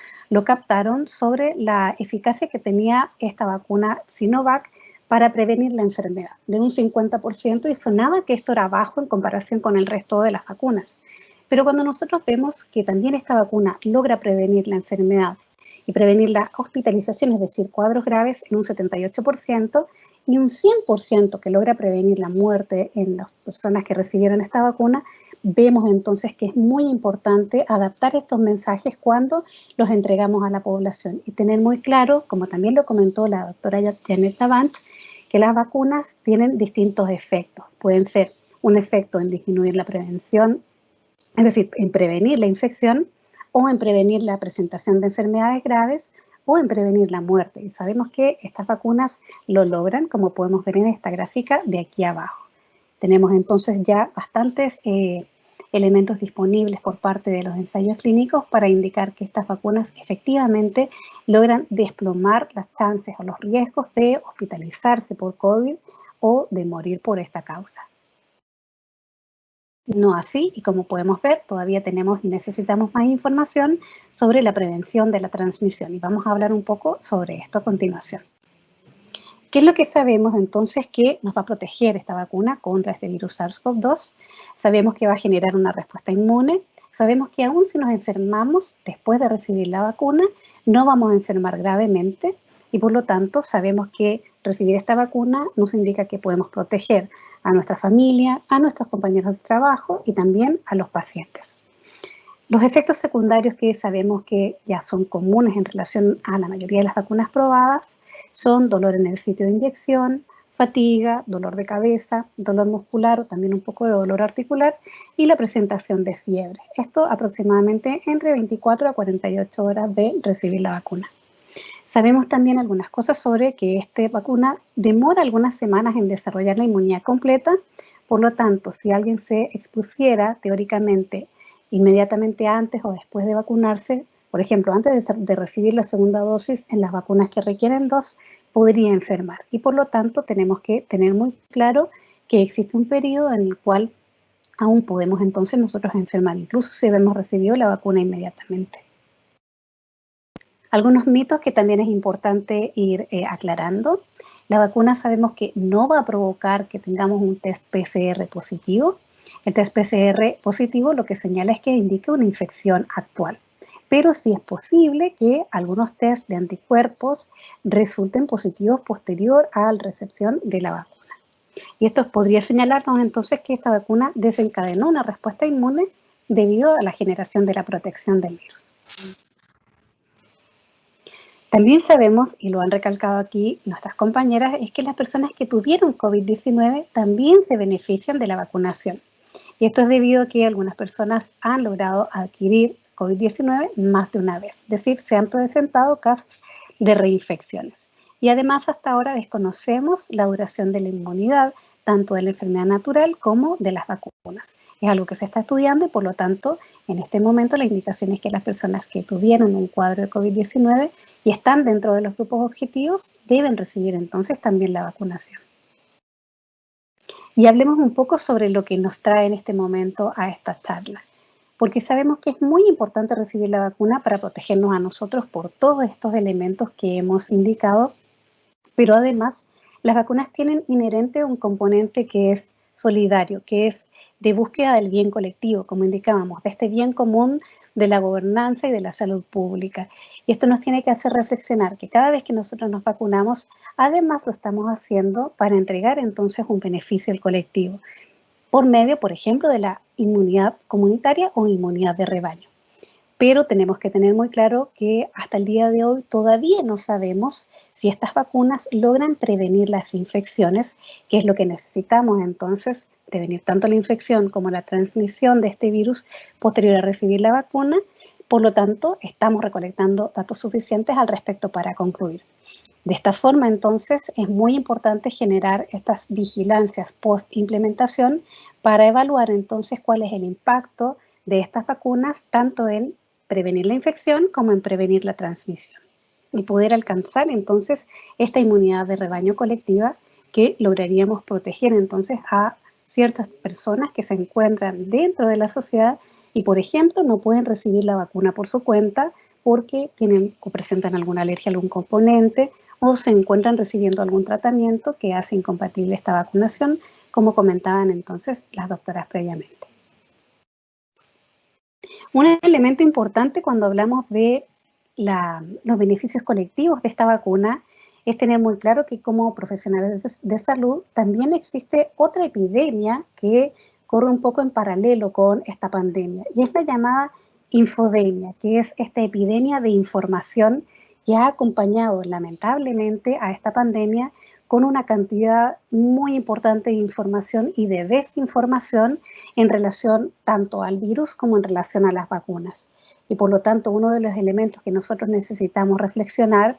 captaron, sobre la eficacia que tenía esta vacuna Sinovac para prevenir la enfermedad, de un 50%, y sonaba que esto era bajo en comparación con el resto de las vacunas. Pero cuando nosotros vemos que también esta vacuna logra prevenir la enfermedad y prevenir la hospitalización, es decir, cuadros graves, en un 78%, y un 100% que logra prevenir la muerte en las personas que recibieron esta vacuna, vemos entonces que es muy importante adaptar estos mensajes cuando los entregamos a la población y tener muy claro, como también lo comentó la doctora Janet Davant, que las vacunas tienen distintos efectos. Pueden ser un efecto en disminuir la prevención, es decir, en prevenir la infección, o en prevenir la presentación de enfermedades graves, o en prevenir la muerte. Y sabemos que estas vacunas lo logran, como podemos ver en esta gráfica de aquí abajo. Tenemos entonces ya bastantes elementos disponibles por parte de los ensayos clínicos para indicar que estas vacunas efectivamente logran desplomar las chances o los riesgos de hospitalizarse por COVID o de morir por esta causa. no así, y como podemos ver, todavía tenemos y necesitamos más información sobre la prevención de la transmisión, y vamos a hablar un poco sobre esto a continuación. ¿Qué es lo que sabemos entonces que nos va a proteger esta vacuna contra este virus SARS-CoV-2? Sabemos que va a generar una respuesta inmune, sabemos que aún si nos enfermamos después de recibir la vacuna, no vamos a enfermar gravemente, y por lo tanto sabemos que recibir esta vacuna nos indica que podemos proteger a nuestra familia, a nuestros compañeros de trabajo y también a los pacientes. Los efectos secundarios que sabemos que ya son comunes en relación a la mayoría de las vacunas probadas son dolor en el sitio de inyección, fatiga, dolor de cabeza, dolor muscular o también un poco de dolor articular y la presentación de fiebre. Esto aproximadamente entre 24 a 48 horas de recibir la vacuna. Sabemos también algunas cosas sobre que esta vacuna demora algunas semanas en desarrollar la inmunidad completa, por lo tanto, si alguien se expusiera teóricamente inmediatamente antes o después de vacunarse, por ejemplo, antes de recibir la segunda dosis en las vacunas que requieren dos, podría enfermar. Y por lo tanto, tenemos que tener muy claro que existe un periodo en el cual aún podemos entonces nosotros enfermar, incluso si hemos recibido la vacuna inmediatamente. Algunos mitos que también es importante ir aclarando. La vacuna sabemos que no va a provocar que tengamos un test PCR positivo. El test PCR positivo lo que señala es que indica una infección actual. Pero sí es posible que algunos test de anticuerpos resulten positivos posterior a la recepción de la vacuna. Y esto podría señalarnos entonces que esta vacuna desencadenó una respuesta inmune debido a la generación de la protección del virus. También sabemos, y lo han recalcado aquí nuestras compañeras, es que las personas que tuvieron COVID-19 también se benefician de la vacunación. Y esto es debido a que algunas personas han logrado adquirir COVID-19 más de una vez, es decir, se han presentado casos de reinfecciones. Y además hasta ahora desconocemos la duración de la inmunidad, tanto de la enfermedad natural como de las vacunas. Es algo que se está estudiando y por lo tanto en este momento la indicación es que las personas que tuvieron un cuadro de COVID-19 y están dentro de los grupos objetivos deben recibir entonces también la vacunación. Y hablemos un poco sobre lo que nos trae en este momento a esta charla, porque sabemos que es muy importante recibir la vacuna para protegernos a nosotros por todos estos elementos que hemos indicado, pero además las vacunas tienen inherente un componente que es solidario, que es de búsqueda del bien colectivo, como indicábamos, de este bien común de la gobernanza y de la salud pública. Y esto nos tiene que hacer reflexionar que cada vez que nosotros nos vacunamos, además lo estamos haciendo para entregar entonces un beneficio al colectivo, por medio, por ejemplo, de la inmunidad comunitaria o inmunidad de rebaño. Pero tenemos que tener muy claro que hasta el día de hoy todavía no sabemos si estas vacunas logran prevenir las infecciones, que es lo que necesitamos entonces, prevenir tanto la infección como la transmisión de este virus posterior a recibir la vacuna. Por lo tanto, estamos recolectando datos suficientes al respecto para concluir. De esta forma, entonces, es muy importante generar estas vigilancias post-implementación para evaluar entonces cuál es el impacto de estas vacunas, tanto en prevenir la infección como en prevenir la transmisión y poder alcanzar entonces esta inmunidad de rebaño colectiva que lograríamos proteger entonces a ciertas personas que se encuentran dentro de la sociedad y, por ejemplo, no pueden recibir la vacuna por su cuenta porque tienen o presentan alguna alergia a algún componente o se encuentran recibiendo algún tratamiento que hace incompatible esta vacunación, como comentaban entonces las doctoras previamente. Un elemento importante cuando hablamos de los beneficios colectivos de esta vacuna es tener muy claro que como profesionales de salud también existe otra epidemia que corre un poco en paralelo con esta pandemia y es la llamada infodemia, que es esta epidemia de información que ha acompañado lamentablemente a esta pandemia con una cantidad muy importante de información y de desinformación en relación tanto al virus como en relación a las vacunas. Y por lo tanto, uno de los elementos que nosotros necesitamos reflexionar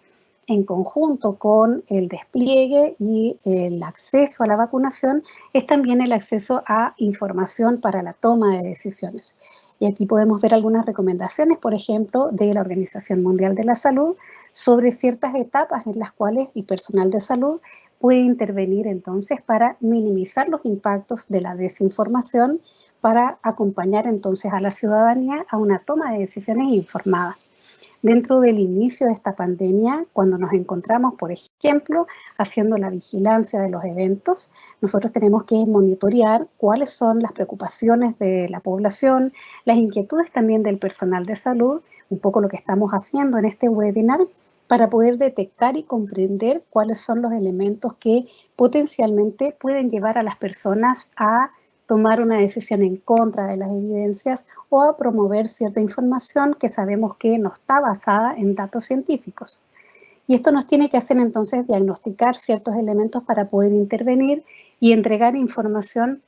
en conjunto con el despliegue y el acceso a la vacunación es también el acceso a información para la toma de decisiones. Y aquí podemos ver algunas recomendaciones, por ejemplo, de la Organización Mundial de la Salud sobre ciertas etapas en las cuales el personal de salud puede intervenir entonces para minimizar los impactos de la desinformación para acompañar entonces a la ciudadanía a una toma de decisiones informada. Dentro del inicio de esta pandemia, cuando nos encontramos, por ejemplo, haciendo la vigilancia de los eventos, nosotros tenemos que monitorear cuáles son las preocupaciones de la población, las inquietudes también del personal de salud, un poco lo que estamos haciendo en este webinar, para poder detectar y comprender cuáles son los elementos que potencialmente pueden llevar a las personas a tomar una decisión en contra de las evidencias o a promover cierta información que sabemos que no está basada en datos científicos. Y esto nos tiene que hacer entonces diagnosticar ciertos elementos para poder intervenir y entregar información,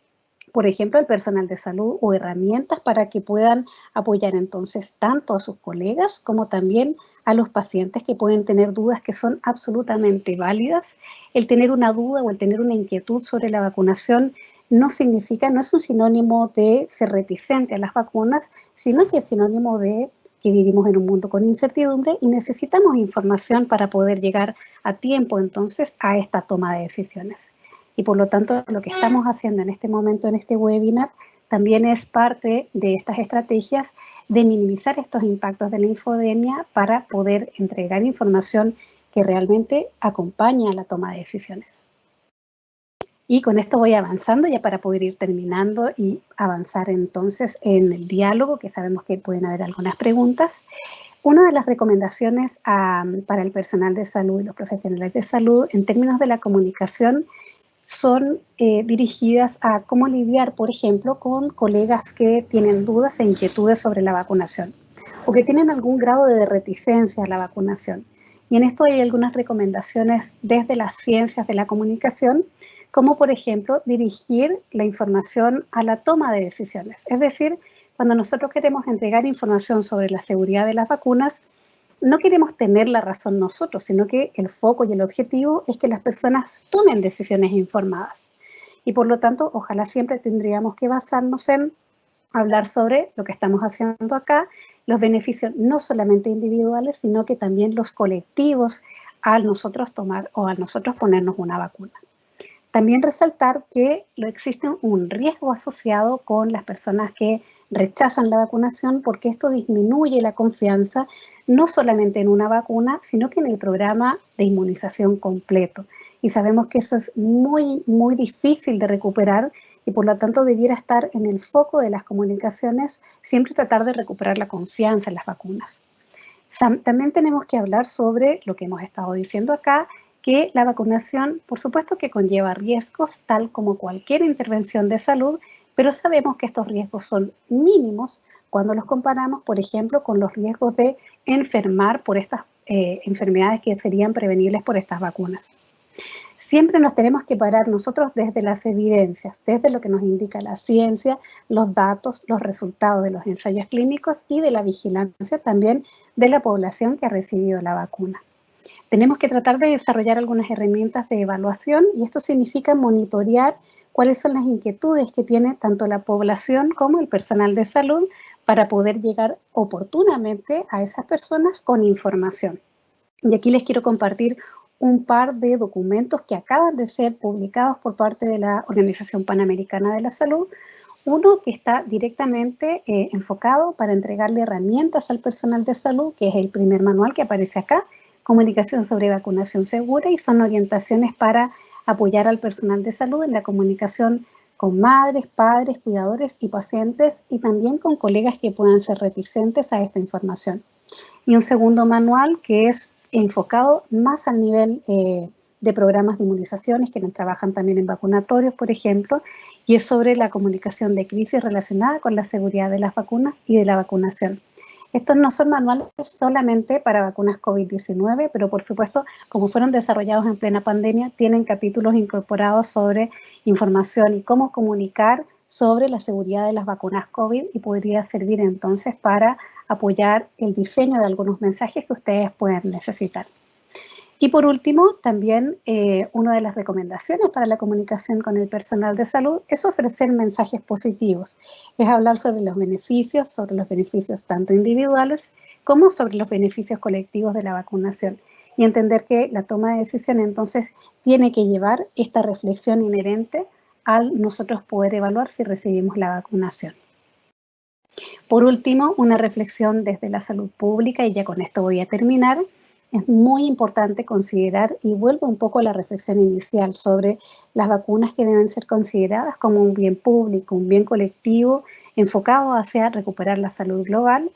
por ejemplo, al personal de salud o herramientas para que puedan apoyar entonces tanto a sus colegas como también a los pacientes que pueden tener dudas que son absolutamente válidas. El tener una duda o el tener una inquietud sobre la vacunación no es un sinónimo de ser reticente a las vacunas, sino que es sinónimo de que vivimos en un mundo con incertidumbre y necesitamos información para poder llegar a tiempo entonces a esta toma de decisiones. Y por lo tanto, lo que estamos haciendo en este momento, en este webinar, también es parte de estas estrategias de minimizar estos impactos de la infodemia para poder entregar información que realmente acompaña a la toma de decisiones. Y con esto voy avanzando ya para poder ir terminando y avanzar entonces en el diálogo, que sabemos que pueden haber algunas preguntas. Una de las recomendaciones para el personal de salud y los profesionales de salud en términos de la comunicación son dirigidas a cómo lidiar, por ejemplo, con colegas que tienen dudas e inquietudes sobre la vacunación o que tienen algún grado de reticencia a la vacunación. Y en esto hay algunas recomendaciones desde las ciencias de la comunicación, como por ejemplo dirigir la información a la toma de decisiones. Es decir, cuando nosotros queremos entregar información sobre la seguridad de las vacunas, no queremos tener la razón nosotros, sino que el foco y el objetivo es que las personas tomen decisiones informadas. Y por lo tanto, ojalá siempre tendríamos que basarnos en hablar sobre lo que estamos haciendo acá, los beneficios no solamente individuales, sino que también los colectivos al nosotros tomar o al nosotros ponernos una vacuna. También resaltar que existe un riesgo asociado con las personas que rechazan la vacunación porque esto disminuye la confianza no solamente en una vacuna, sino que en el programa de inmunización completo. Y sabemos que eso es muy, muy difícil de recuperar y por lo tanto debiera estar en el foco de las comunicaciones, siempre tratar de recuperar la confianza en las vacunas. También tenemos que hablar sobre lo que hemos estado diciendo acá, que la vacunación, por supuesto que conlleva riesgos, tal como cualquier intervención de salud, pero sabemos que estos riesgos son mínimos cuando los comparamos, por ejemplo, con los riesgos de enfermar por estas enfermedades que serían prevenibles por estas vacunas. Siempre nos tenemos que parar nosotros desde las evidencias, desde lo que nos indica la ciencia, los datos, los resultados de los ensayos clínicos y de la vigilancia también de la población que ha recibido la vacuna. Tenemos que tratar de desarrollar algunas herramientas de evaluación y esto significa monitorear cuáles son las inquietudes que tiene tanto la población como el personal de salud para poder llegar oportunamente a esas personas con información. Y aquí les quiero compartir un par de documentos que acaban de ser publicados por parte de la Organización Panamericana de la Salud. Uno que está directamente enfocado para entregarle herramientas al personal de salud, que es el primer manual que aparece acá, Comunicación sobre vacunación segura, y son orientaciones para apoyar al personal de salud en la comunicación con madres, padres, cuidadores y pacientes, y también con colegas que puedan ser reticentes a esta información. Y un segundo manual que es enfocado más al nivel de programas de inmunizaciones que trabajan también en vacunatorios, por ejemplo, y es sobre la comunicación de crisis relacionada con la seguridad de las vacunas y de la vacunación. Estos no son manuales solamente para vacunas COVID-19, pero por supuesto, como fueron desarrollados en plena pandemia, tienen capítulos incorporados sobre información y cómo comunicar sobre la seguridad de las vacunas COVID y podría servir entonces para apoyar el diseño de algunos mensajes que ustedes pueden necesitar. Y por último, también una de las recomendaciones para la comunicación con el personal de salud es ofrecer mensajes positivos. Es hablar sobre los beneficios tanto individuales como sobre los beneficios colectivos de la vacunación. Y entender que la toma de decisión entonces tiene que llevar esta reflexión inherente al nosotros poder evaluar si recibimos la vacunación. Por último, una reflexión desde la salud pública, y ya con esto voy a terminar. Es muy importante considerar, y vuelvo un poco a la reflexión inicial sobre las vacunas que deben ser consideradas como un bien público, un bien colectivo, enfocado hacia recuperar la salud global.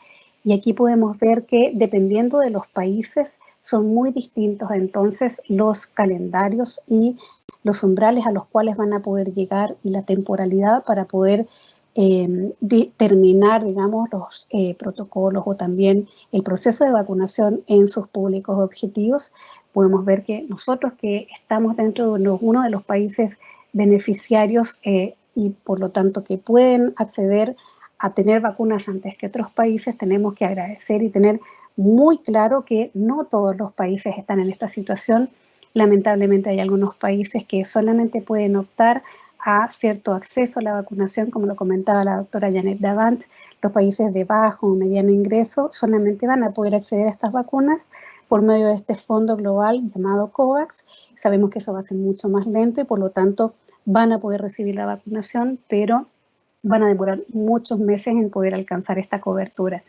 Y aquí podemos ver que dependiendo de los países son muy distintos entonces los calendarios y los umbrales a los cuales van a poder llegar y la temporalidad para poder terminar, digamos, los protocolos o también el proceso de vacunación en sus públicos objetivos. Podemos ver que nosotros que estamos dentro de uno de los países beneficiarios y por lo tanto que pueden acceder a tener vacunas antes que otros países, tenemos que agradecer y tener muy claro que no todos los países están en esta situación. Lamentablemente hay algunos países que solamente pueden optar a cierto acceso a la vacunación, como lo comentaba la doctora Janet Davant. Los países de bajo o mediano ingreso solamente van a poder acceder a estas vacunas por medio de este fondo global llamado COVAX. Sabemos que eso va a ser mucho más lento y por lo tanto van a poder recibir la vacunación, pero van a demorar muchos meses en poder alcanzar esta cobertura.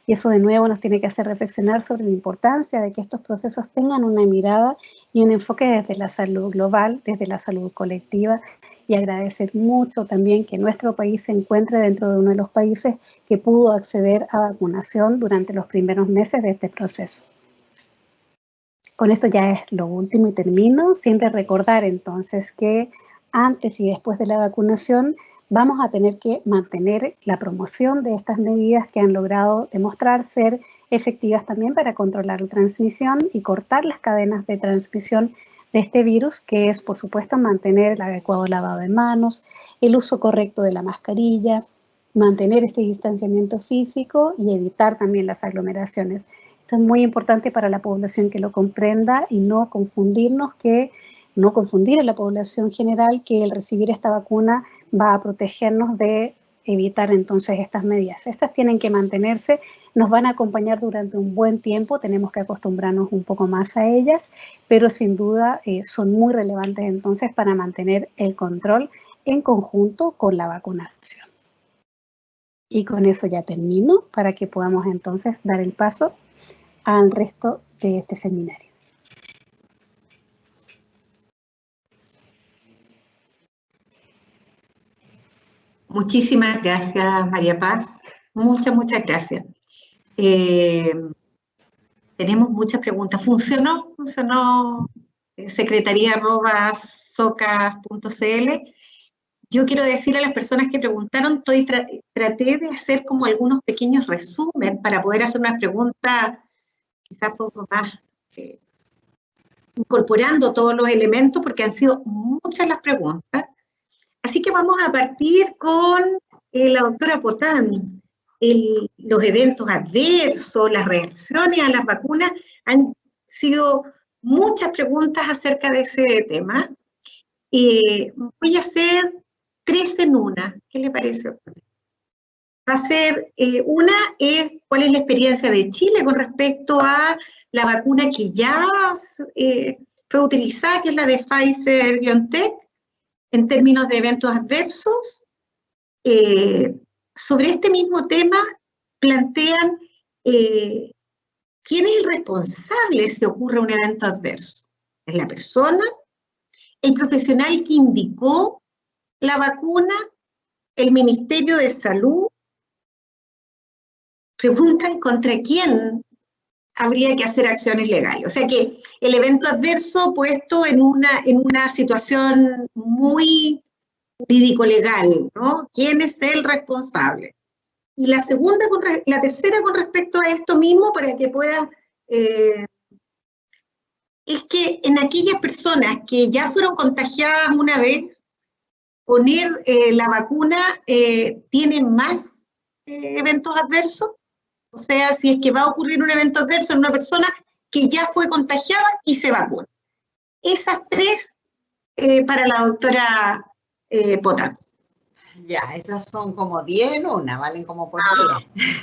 Y eso de nuevo nos tiene que hacer reflexionar sobre la importancia de que estos procesos tengan una mirada y un enfoque desde la salud global, desde la salud colectiva, y agradecer mucho también que nuestro país se encuentre dentro de uno de los países que pudo acceder a vacunación durante los primeros meses de este proceso. Con esto ya es lo último y termino. Siempre recordar entonces que antes y después de la vacunación vamos a tener que mantener la promoción de estas medidas que han logrado demostrar ser efectivas también para controlar la transmisión y cortar las cadenas de transmisión de este virus, que es, por supuesto, mantener el adecuado lavado de manos, el uso correcto de la mascarilla, mantener este distanciamiento físico y evitar también las aglomeraciones. Esto es muy importante para la población que lo comprenda y no confundir en la población general que el recibir esta vacuna va a protegernos de evitar entonces estas medidas. Estas tienen que mantenerse, nos van a acompañar durante un buen tiempo, tenemos que acostumbrarnos un poco más a ellas, pero sin duda son muy relevantes entonces para mantener el control en conjunto con la vacunación. Y con eso ya termino para que podamos entonces dar el paso al resto de este seminario. Muchísimas gracias, María Paz. Muchas gracias. Tenemos muchas preguntas. ¿Funcionó? secretaría@socas.cl. Yo quiero decirle a las personas que preguntaron, traté de hacer como algunos pequeños resúmenes para poder hacer unas preguntas quizás un poco más incorporando todos los elementos, porque han sido muchas las preguntas. Así que vamos a partir con la doctora Potán. Los eventos adversos, las reacciones a las vacunas, han sido muchas preguntas acerca de ese tema. Voy a hacer 3 en una. ¿Qué le parece? Va a ser, una es cuál es la experiencia de Chile con respecto a la vacuna que ya fue utilizada, que es la de Pfizer-BioNTech, en términos de eventos adversos. Sobre este mismo tema plantean quién es el responsable si ocurre un evento adverso. ¿Es la persona? ¿El profesional que indicó la vacuna? ¿El Ministerio de Salud? Preguntan contra quién habría que hacer acciones legales. O sea que el evento adverso puesto en una situación muy jurídico-legal, ¿no? ¿Quién es el responsable? Y la tercera con respecto a esto mismo, para que pueda, es que en aquellas personas que ya fueron contagiadas una vez, poner la vacuna tiene más eventos adversos. O sea, si es que va a ocurrir un evento adverso en una persona que ya fue contagiada y se vacuna. Esas 3 para la doctora Potán. Ya, esas son como 10 en una, valen como por 10.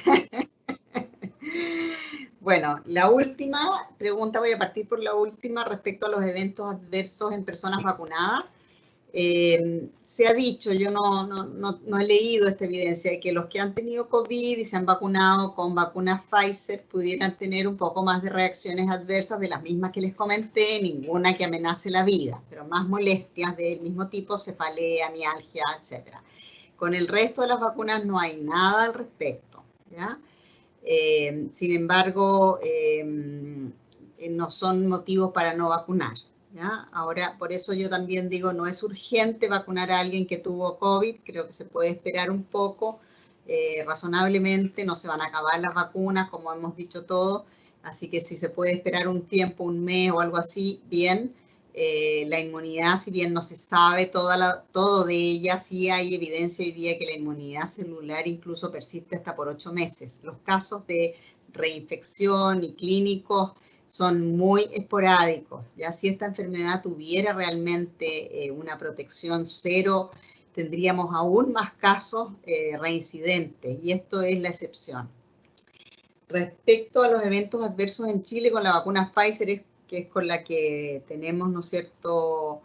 Bueno, la última pregunta, voy a partir por la última respecto a los eventos adversos en personas vacunadas. Se ha dicho, yo no he leído esta evidencia, de que los que han tenido COVID y se han vacunado con vacunas Pfizer pudieran tener un poco más de reacciones adversas de las mismas que les comenté, ninguna que amenace la vida, pero más molestias del mismo tipo, cefalea, mialgia, etc. Con el resto de las vacunas no hay nada al respecto, ¿ya? Sin embargo, no son motivos para no vacunar, ¿ya? Ahora, por eso yo también digo, no es urgente vacunar a alguien que tuvo COVID, creo que se puede esperar un poco, razonablemente, no se van a acabar las vacunas, como hemos dicho todos, así que si se puede esperar un tiempo, un mes o algo así, bien. La inmunidad, si bien no se sabe todo de ella, sí hay evidencia hoy día que la inmunidad celular incluso persiste hasta por 8 meses. Los casos de reinfección y clínicos son muy esporádicos. Ya si esta enfermedad tuviera realmente una protección cero, tendríamos aún más casos reincidentes, y esto es la excepción. Respecto a los eventos adversos en Chile con la vacuna Pfizer, que es con la que tenemos, ¿no es cierto?,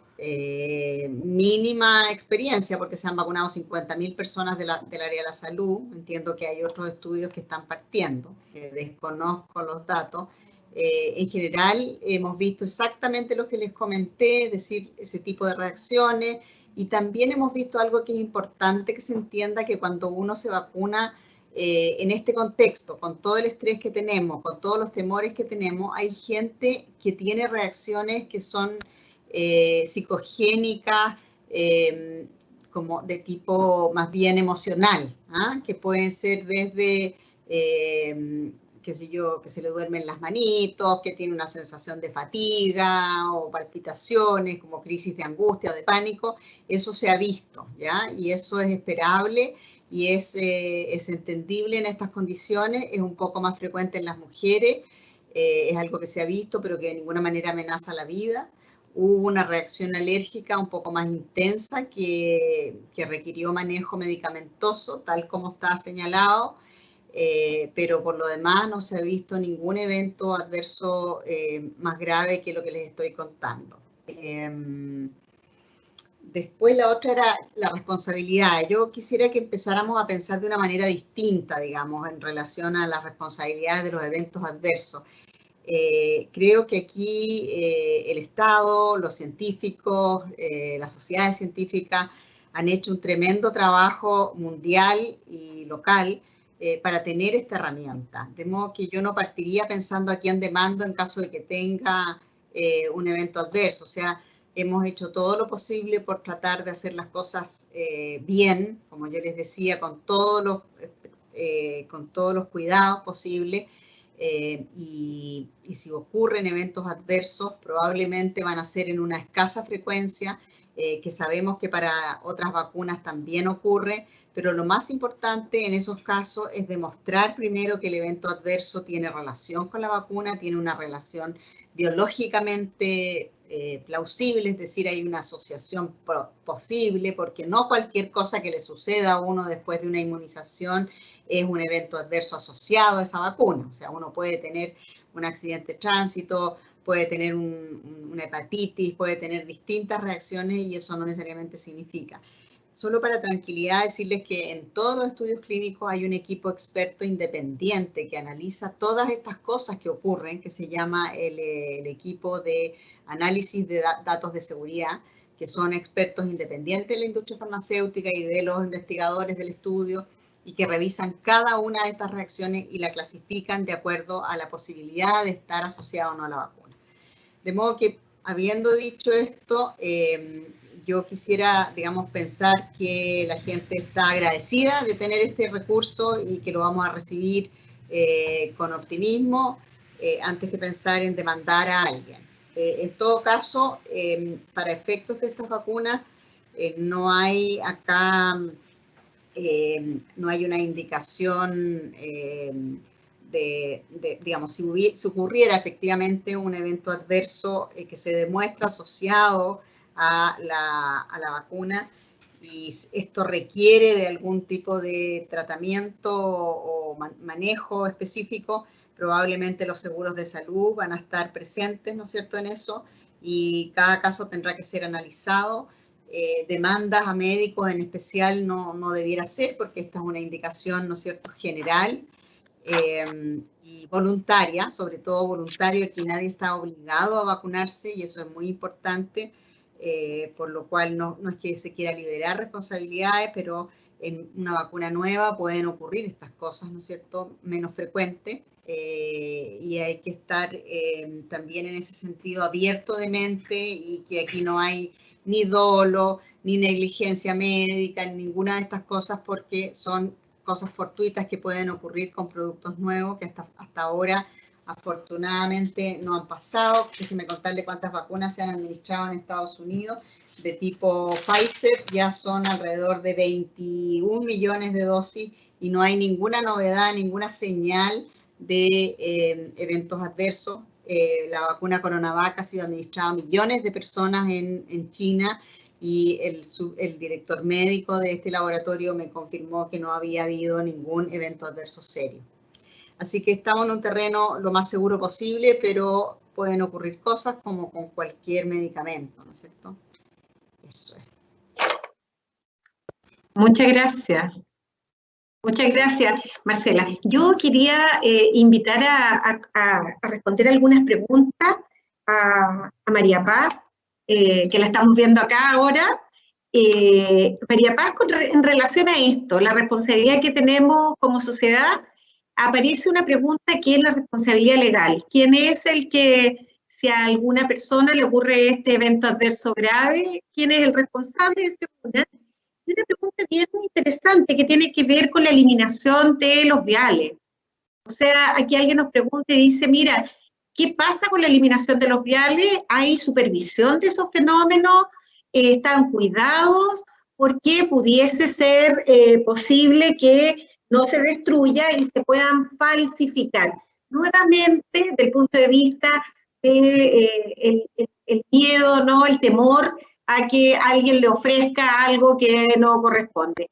mínima experiencia, porque se han vacunado 50.000 personas del área de la salud. Entiendo que hay otros estudios que están partiendo, desconozco los datos. En general, hemos visto exactamente lo que les comenté, es decir, ese tipo de reacciones, y también hemos visto algo que es importante que se entienda, que cuando uno se vacuna, en este contexto, con todo el estrés que tenemos, con todos los temores que tenemos, hay gente que tiene reacciones que son psicogénicas, como de tipo más bien emocional, ¿ah? Que pueden ser desde, qué sé yo, que se le duermen las manitos, que tiene una sensación de fatiga o palpitaciones, como crisis de angustia o de pánico. Eso se ha visto, ¿ya? Y eso es esperable y es entendible en estas condiciones. Es un poco más frecuente en las mujeres, es algo que se ha visto, pero que de ninguna manera amenaza la vida. Hubo una reacción alérgica un poco más intensa que requirió manejo medicamentoso, tal como está señalado, pero por lo demás no se ha visto ningún evento adverso más grave que lo que les estoy contando. Después la otra era la responsabilidad. Yo quisiera que empezáramos a pensar de una manera distinta, digamos, en relación a las responsabilidades de los eventos adversos. Creo que aquí el Estado, los científicos, las sociedades científicas han hecho un tremendo trabajo mundial y local para tener esta herramienta. De modo que yo no partiría pensando a quién demando en caso de que tenga un evento adverso. O sea, hemos hecho todo lo posible por tratar de hacer las cosas bien, como yo les decía, con todos los cuidados posibles. Y si ocurren eventos adversos, probablemente van a ser en una escasa frecuencia, que sabemos que para otras vacunas también ocurre, pero lo más importante en esos casos es demostrar primero que el evento adverso tiene relación con la vacuna, tiene una relación biológicamente plausible, es decir, hay una asociación posible, porque no cualquier cosa que le suceda a uno después de una inmunización es un evento adverso asociado a esa vacuna. O sea, uno puede tener un accidente de tránsito, puede tener una hepatitis, puede tener distintas reacciones y eso no necesariamente significa. Solo para tranquilidad decirles que en todos los estudios clínicos hay un equipo experto independiente que analiza todas estas cosas que ocurren, que se llama el equipo de análisis de datos de seguridad, que son expertos independientes de la industria farmacéutica y de los investigadores del estudio, y que revisan cada una de estas reacciones y la clasifican de acuerdo a la posibilidad de estar asociada o no a la vacuna. De modo que, habiendo dicho esto, yo quisiera, digamos, pensar que la gente está agradecida de tener este recurso y que lo vamos a recibir con optimismo, antes que pensar en demandar a alguien. En todo caso, para efectos de estas vacunas, no hay acá... no hay una indicación digamos, si ocurriera efectivamente un evento adverso que se demuestra asociado a la vacuna y esto requiere de algún tipo de tratamiento o manejo específico, probablemente los seguros de salud van a estar presentes, ¿no es cierto?, en eso, y cada caso tendrá que ser analizado. demandas a médicos en especial no debiera ser, porque esta es una indicación, ¿no es cierto?, general y voluntaria, sobre todo voluntario, aquí nadie está obligado a vacunarse y eso es muy importante, por lo cual no es que se quiera liberar responsabilidades, pero en una vacuna nueva pueden ocurrir estas cosas, ¿no es cierto?, menos frecuentes. Y hay que estar también en ese sentido abierto de mente y que aquí no hay ni dolo, ni negligencia médica, ni ninguna de estas cosas, porque son cosas fortuitas que pueden ocurrir con productos nuevos que hasta ahora afortunadamente no han pasado. Déjeme contarle cuántas vacunas se han administrado en Estados Unidos de tipo Pfizer, ya son alrededor de 21 millones de dosis y no hay ninguna novedad, ninguna señal de eventos adversos. La vacuna CoronaVac ha sido administrada a millones de personas en China y el director médico de este laboratorio me confirmó que no había habido ningún evento adverso serio. Así que estamos en un terreno lo más seguro posible, pero pueden ocurrir cosas como con cualquier medicamento, ¿no es cierto? Eso es. Muchas gracias. Muchas gracias, Marcela. Yo quería invitar a responder algunas preguntas a María Paz, que la estamos viendo acá ahora. María Paz, en relación a esto, la responsabilidad que tenemos como sociedad, aparece una pregunta que es la responsabilidad legal. ¿Quién es el que, si a alguna persona le ocurre este evento adverso grave, quién es el responsable? Es una pregunta bien interesante que tiene que ver con la eliminación de los viales. O sea, aquí alguien nos pregunta y dice, mira, ¿qué pasa con la eliminación de los viales? ¿Hay supervisión de esos fenómenos? ¿Están cuidados? ¿Por qué pudiese ser posible que no se destruya y se puedan falsificar? Nuevamente, desde el punto de vista de el miedo, ¿no? El temor a que alguien le ofrezca algo que no corresponde.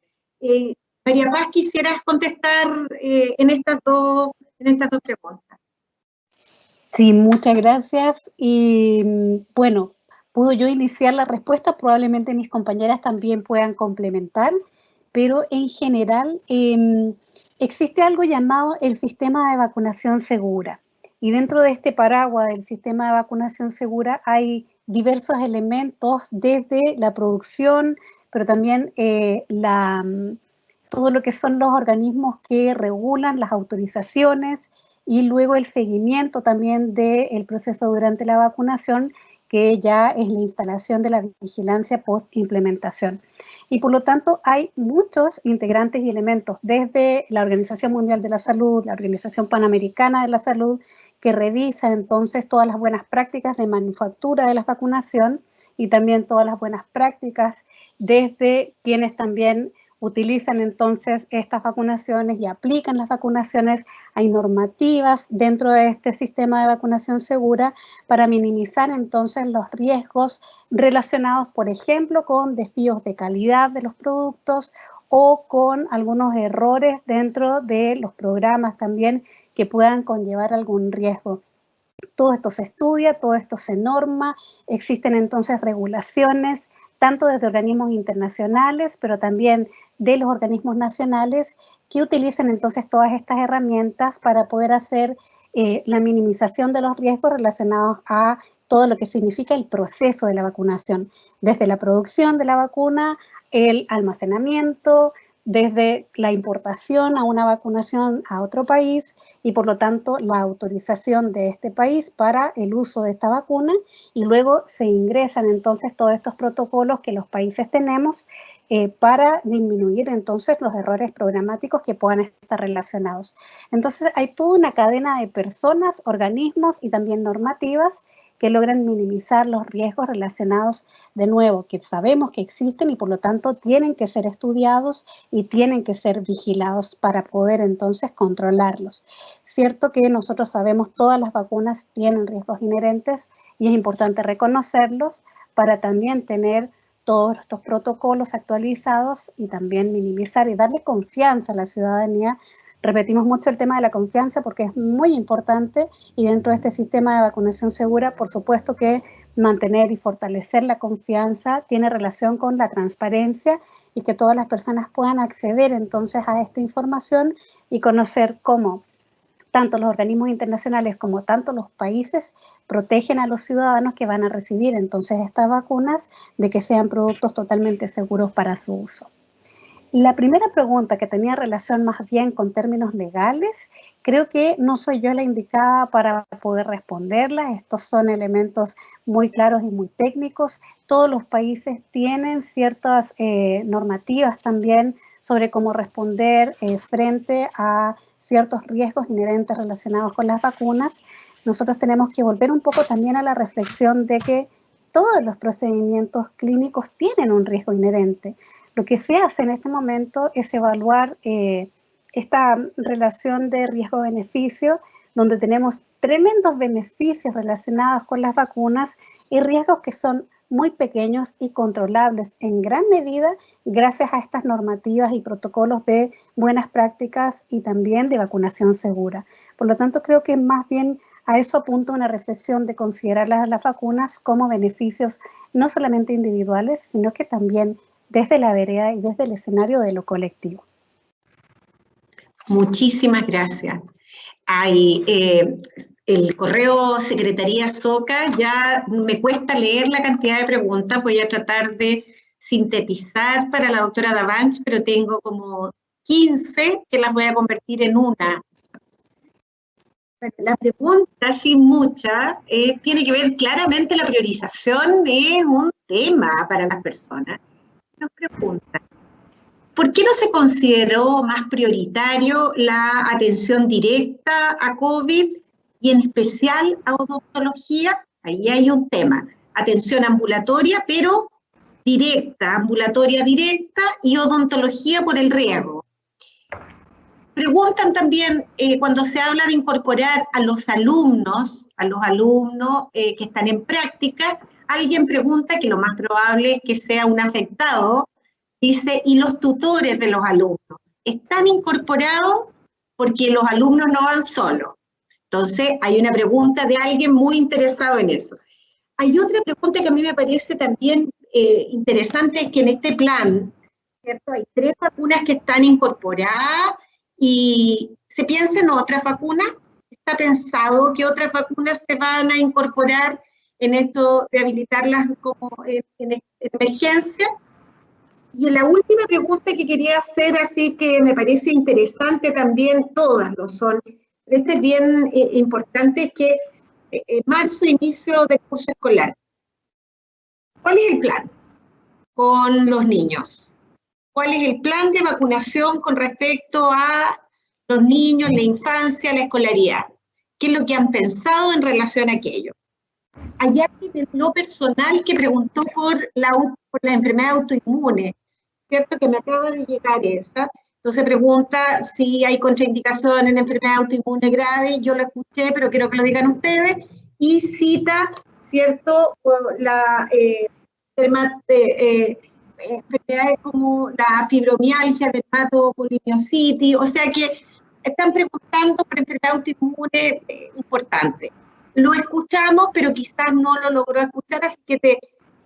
María Paz, ¿quisieras contestar en estas dos preguntas? Sí, muchas gracias. Y bueno, puedo yo iniciar la respuesta, probablemente mis compañeras también puedan complementar, pero en general existe algo llamado el sistema de vacunación segura. Y dentro de este paraguas del sistema de vacunación segura hay diversos elementos desde la producción, pero también todo lo que son los organismos que regulan las autorizaciones y luego el seguimiento también del proceso durante la vacunación, que ya es la instalación de la vigilancia post-implementación. Y por lo tanto hay muchos integrantes y elementos, desde la Organización Mundial de la Salud, la Organización Panamericana de la Salud, que revisa entonces todas las buenas prácticas de manufactura de la vacunación y también todas las buenas prácticas desde quienes también utilizan entonces estas vacunaciones y aplican las vacunaciones. Hay normativas dentro de este sistema de vacunación segura para minimizar entonces los riesgos relacionados, por ejemplo, con desvíos de calidad de los productos o con algunos errores dentro de los programas también que puedan conllevar algún riesgo. Todo esto se estudia, todo esto se norma, existen entonces regulaciones tanto desde organismos internacionales, pero también de los organismos nacionales que utilizan entonces todas estas herramientas para poder hacer la minimización de los riesgos relacionados a todo lo que significa el proceso de la vacunación, desde la producción de la vacuna, el almacenamiento, desde la importación a una vacunación a otro país y por lo tanto la autorización de este país para el uso de esta vacuna y luego se ingresan entonces todos estos protocolos que los países tenemos para disminuir entonces los errores programáticos que puedan estar relacionados. Entonces hay toda una cadena de personas, organismos y también normativas que logran minimizar los riesgos relacionados, de nuevo, que sabemos que existen y por lo tanto tienen que ser estudiados y tienen que ser vigilados para poder entonces controlarlos. Cierto que nosotros sabemos todas las vacunas tienen riesgos inherentes y es importante reconocerlos para también tener todos estos protocolos actualizados y también minimizar y darle confianza a la ciudadanía. Repetimos mucho el tema de la confianza porque es muy importante y dentro de este sistema de vacunación segura, por supuesto que mantener y fortalecer la confianza tiene relación con la transparencia y que todas las personas puedan acceder entonces a esta información y conocer cómo tanto los organismos internacionales como tanto los países protegen a los ciudadanos que van a recibir entonces estas vacunas de que sean productos totalmente seguros para su uso. La primera pregunta, que tenía relación más bien con términos legales, creo que no soy yo la indicada para poder responderla. Estos son elementos muy claros y muy técnicos. Todos los países tienen ciertas normativas también sobre cómo responder frente a ciertos riesgos inherentes relacionados con las vacunas. Nosotros tenemos que volver un poco también a la reflexión de que todos los procedimientos clínicos tienen un riesgo inherente. Lo que se hace en este momento es evaluar esta relación de riesgo-beneficio, donde tenemos tremendos beneficios relacionados con las vacunas y riesgos que son muy pequeños y controlables en gran medida gracias a estas normativas y protocolos de buenas prácticas y también de vacunación segura. Por lo tanto, creo que más bien a eso apunta una reflexión de considerar las vacunas como beneficios no solamente individuales, sino que también desde la vereda y desde el escenario de lo colectivo. Muchísimas gracias. El correo Secretaría SOCA, ya me cuesta leer la cantidad de preguntas, voy a tratar de sintetizar para la doctora Davanch, pero tengo como 15 que las voy a convertir en una. Bueno, la pregunta, sin mucha, tiene que ver claramente la priorización, es un tema para las personas. Nos preguntan, ¿por qué no se consideró más prioritario la atención directa a COVID y en especial a odontología? Ahí hay un tema, atención ambulatoria, pero directa, ambulatoria directa y odontología por el riesgo. Preguntan también, cuando se habla de incorporar a los alumnos que están en práctica, alguien pregunta que lo más probable es que sea un afectado, dice, ¿y los tutores de los alumnos? ¿Están incorporados? Porque los alumnos no van solos. Entonces, hay una pregunta de alguien muy interesado en eso. Hay otra pregunta que a mí me parece también interesante, es que en este plan, ¿cierto? Hay 3 vacunas que están incorporadas y se piensa en otras vacunas. ¿Está pensado que otras vacunas se van a incorporar en esto de habilitarlas como en emergencia? Y la última pregunta que quería hacer, así que me parece interesante también, todas lo son, pero este es bien importante, es que en marzo, inicio del curso escolar. ¿Cuál es el plan con los niños? ¿Cuál es el plan de vacunación con respecto a los niños, la infancia, la escolaridad? ¿Qué es lo que han pensado en relación a aquello? Hay alguien en lo personal que preguntó por la enfermedad autoinmune, ¿cierto? Que me acaba de llegar esa. Entonces pregunta si hay contraindicación en enfermedad autoinmune grave. Yo lo escuché, pero quiero que lo digan ustedes. Y cita, ¿cierto? La enfermedades como la fibromialgia, dermatopolimiositis, o sea que están preguntando por enfermedad autoinmune importante. Lo escuchamos, pero quizás no lo logró escuchar, así que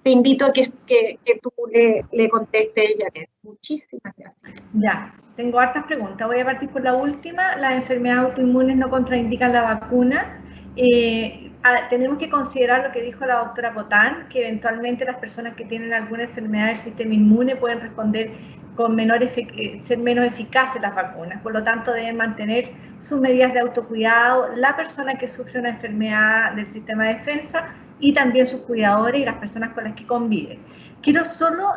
te invito a que tú le contestes, Janet. Muchísimas gracias. Ya, tengo hartas preguntas. Voy a partir por la última. Las enfermedades autoinmunes no contraindican la vacuna. Tenemos que considerar lo que dijo la doctora Botán, que eventualmente las personas que tienen alguna enfermedad del sistema inmune pueden responder con ser menos eficaces las vacunas. Por lo tanto, deben mantener sus medidas de autocuidado la persona que sufre una enfermedad del sistema de defensa y también sus cuidadores y las personas con las que conviven. Quiero solo,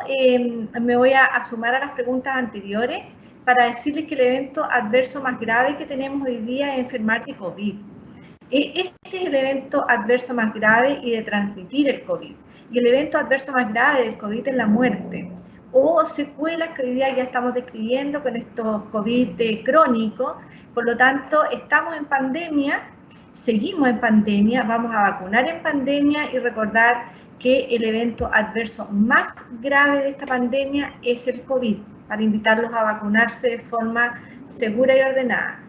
me voy a sumar a las preguntas anteriores para decirles que el evento adverso más grave que tenemos hoy día es enfermar de COVID. Ese es el evento adverso más grave y de transmitir el COVID. Y el evento adverso más grave del COVID es la muerte o secuelas que hoy día ya estamos describiendo con estos COVID crónicos. Por lo tanto, estamos en pandemia, seguimos en pandemia, vamos a vacunar en pandemia y recordar que el evento adverso más grave de esta pandemia es el COVID, para invitarlos a vacunarse de forma segura y ordenada.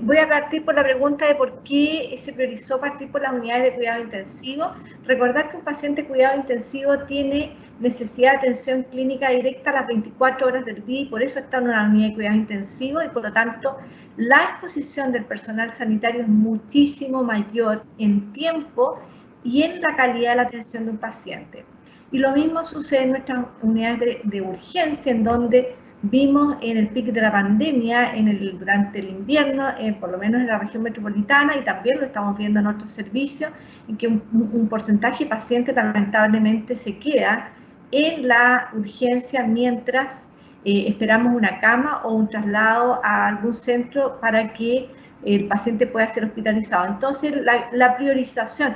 Voy a partir por la pregunta de por qué se priorizó partir por las unidades de cuidado intensivo. Recordar que un paciente de cuidado intensivo tiene necesidad de atención clínica directa a las 24 horas del día y por eso está en una unidad de cuidado intensivo y por lo tanto la exposición del personal sanitario es muchísimo mayor en tiempo y en la calidad de la atención de un paciente. Y lo mismo sucede en nuestras unidades de urgencia, en donde vimos en el pico de la pandemia, durante el invierno, por lo menos en la región metropolitana, y también lo estamos viendo en otros servicios, en que un porcentaje de pacientes lamentablemente se queda en la urgencia mientras esperamos una cama o un traslado a algún centro para que el paciente pueda ser hospitalizado. Entonces, la priorización,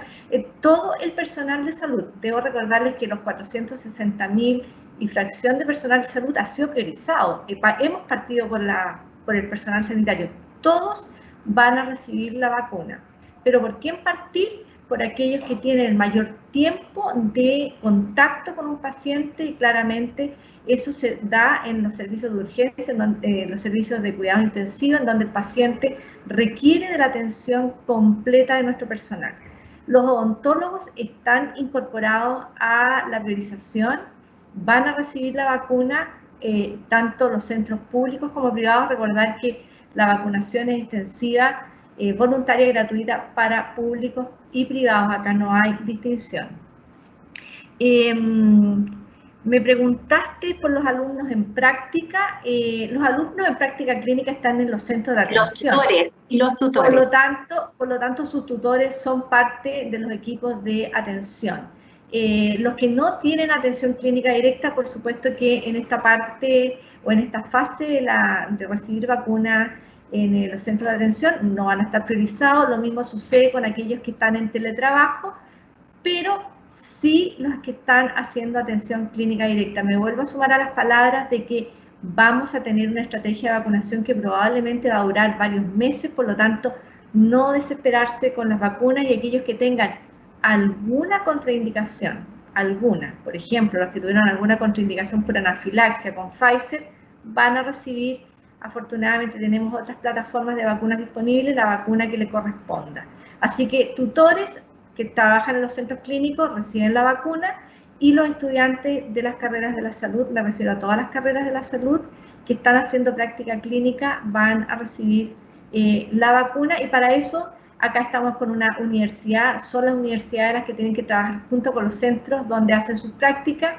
todo el personal de salud, debo recordarles que los 460.000 y fracción de personal de salud ha sido priorizado. Hemos partido por el personal sanitario. Todos van a recibir la vacuna. ¿Pero por quién partir? Por aquellos que tienen el mayor tiempo de contacto con un paciente y claramente eso se da en los servicios de urgencia, en los servicios de cuidado intensivo, en donde el paciente requiere de la atención completa de nuestro personal. Los odontólogos están incorporados a la priorización, van a recibir la vacuna, tanto los centros públicos como privados. Recordar que la vacunación es extensiva, voluntaria y gratuita para públicos y privados, acá no hay distinción. Me preguntaste por los alumnos en práctica. Los alumnos en práctica clínica están en los centros de atención. Los tutores y los tutores. Por lo tanto, sus tutores son parte de los equipos de atención. Los que no tienen atención clínica directa, por supuesto que en esta parte o en esta fase de recibir vacuna en los centros de atención no van a estar priorizados. Lo mismo sucede con aquellos que están en teletrabajo, pero sí los que están haciendo atención clínica directa. Me vuelvo a sumar a las palabras de que vamos a tener una estrategia de vacunación que probablemente va a durar varios meses, por lo tanto, no desesperarse con las vacunas, y aquellos que tengan alguna contraindicación, por ejemplo, los que tuvieron alguna contraindicación por anafilaxia con Pfizer, van a recibir, afortunadamente tenemos otras plataformas de vacunas disponibles, la vacuna que le corresponda. Así que tutores que trabajan en los centros clínicos reciben la vacuna, y los estudiantes de las carreras de la salud, me refiero a todas las carreras de la salud que están haciendo práctica clínica, van a recibir la vacuna, y para eso acá estamos con una universidad. Son las universidades las que tienen que trabajar junto con los centros donde hacen sus prácticas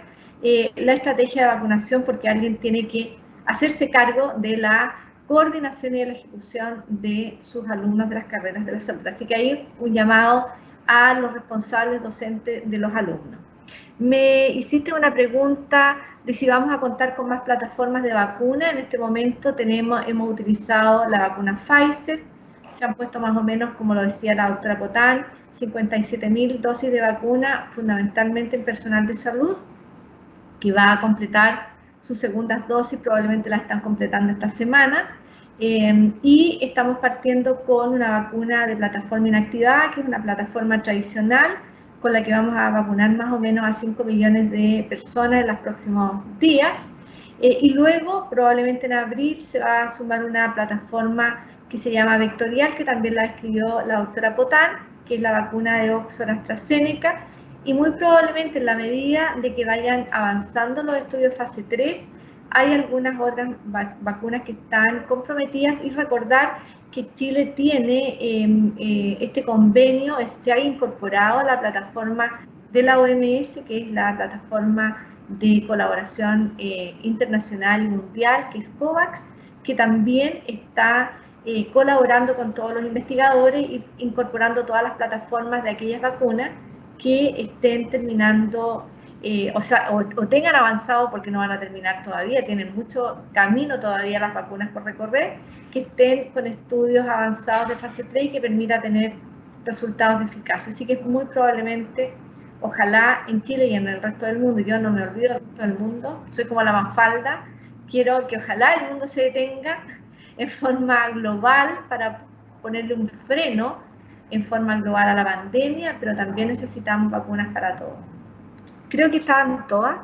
la estrategia de vacunación, porque alguien tiene que hacerse cargo de la coordinación y de la ejecución de sus alumnos de las carreras de la salud. Así que hay un llamado a los responsables docentes de los alumnos. Me hiciste una pregunta de si vamos a contar con más plataformas de vacuna. En este momento hemos utilizado la vacuna Pfizer, se han puesto más o menos, como lo decía la doctora Potán, 57.000 dosis de vacuna, fundamentalmente en personal de salud, que va a completar sus segundas dosis, probablemente las están completando esta semana. Y estamos partiendo con una vacuna de plataforma inactivada, que es una plataforma tradicional, con la que vamos a vacunar más o menos a 5 millones de personas en los próximos días. Y luego, probablemente en abril, se va a sumar una plataforma que se llama Vectorial, que también la escribió la doctora Potán, que es la vacuna de Oxford AstraZeneca, y muy probablemente en la medida de que vayan avanzando los estudios fase 3, hay algunas otras vacunas que están comprometidas, y recordar que Chile tiene este convenio, se ha incorporado a la plataforma de la OMS, que es la plataforma de colaboración internacional y mundial, que es COVAX, que también está colaborando con todos los investigadores y incorporando todas las plataformas de aquellas vacunas que estén terminando, o tengan avanzado, porque no van a terminar todavía, tienen mucho camino todavía las vacunas por recorrer, que estén con estudios avanzados de fase 3 y que permita tener resultados de eficacia. Así que muy probablemente, ojalá en Chile y en el resto del mundo, yo no me olvido del resto del mundo, soy como la Mafalda, quiero que ojalá el mundo se detenga en forma global para ponerle un freno en forma global a la pandemia, pero también necesitamos vacunas para todos. Creo que estaban todas.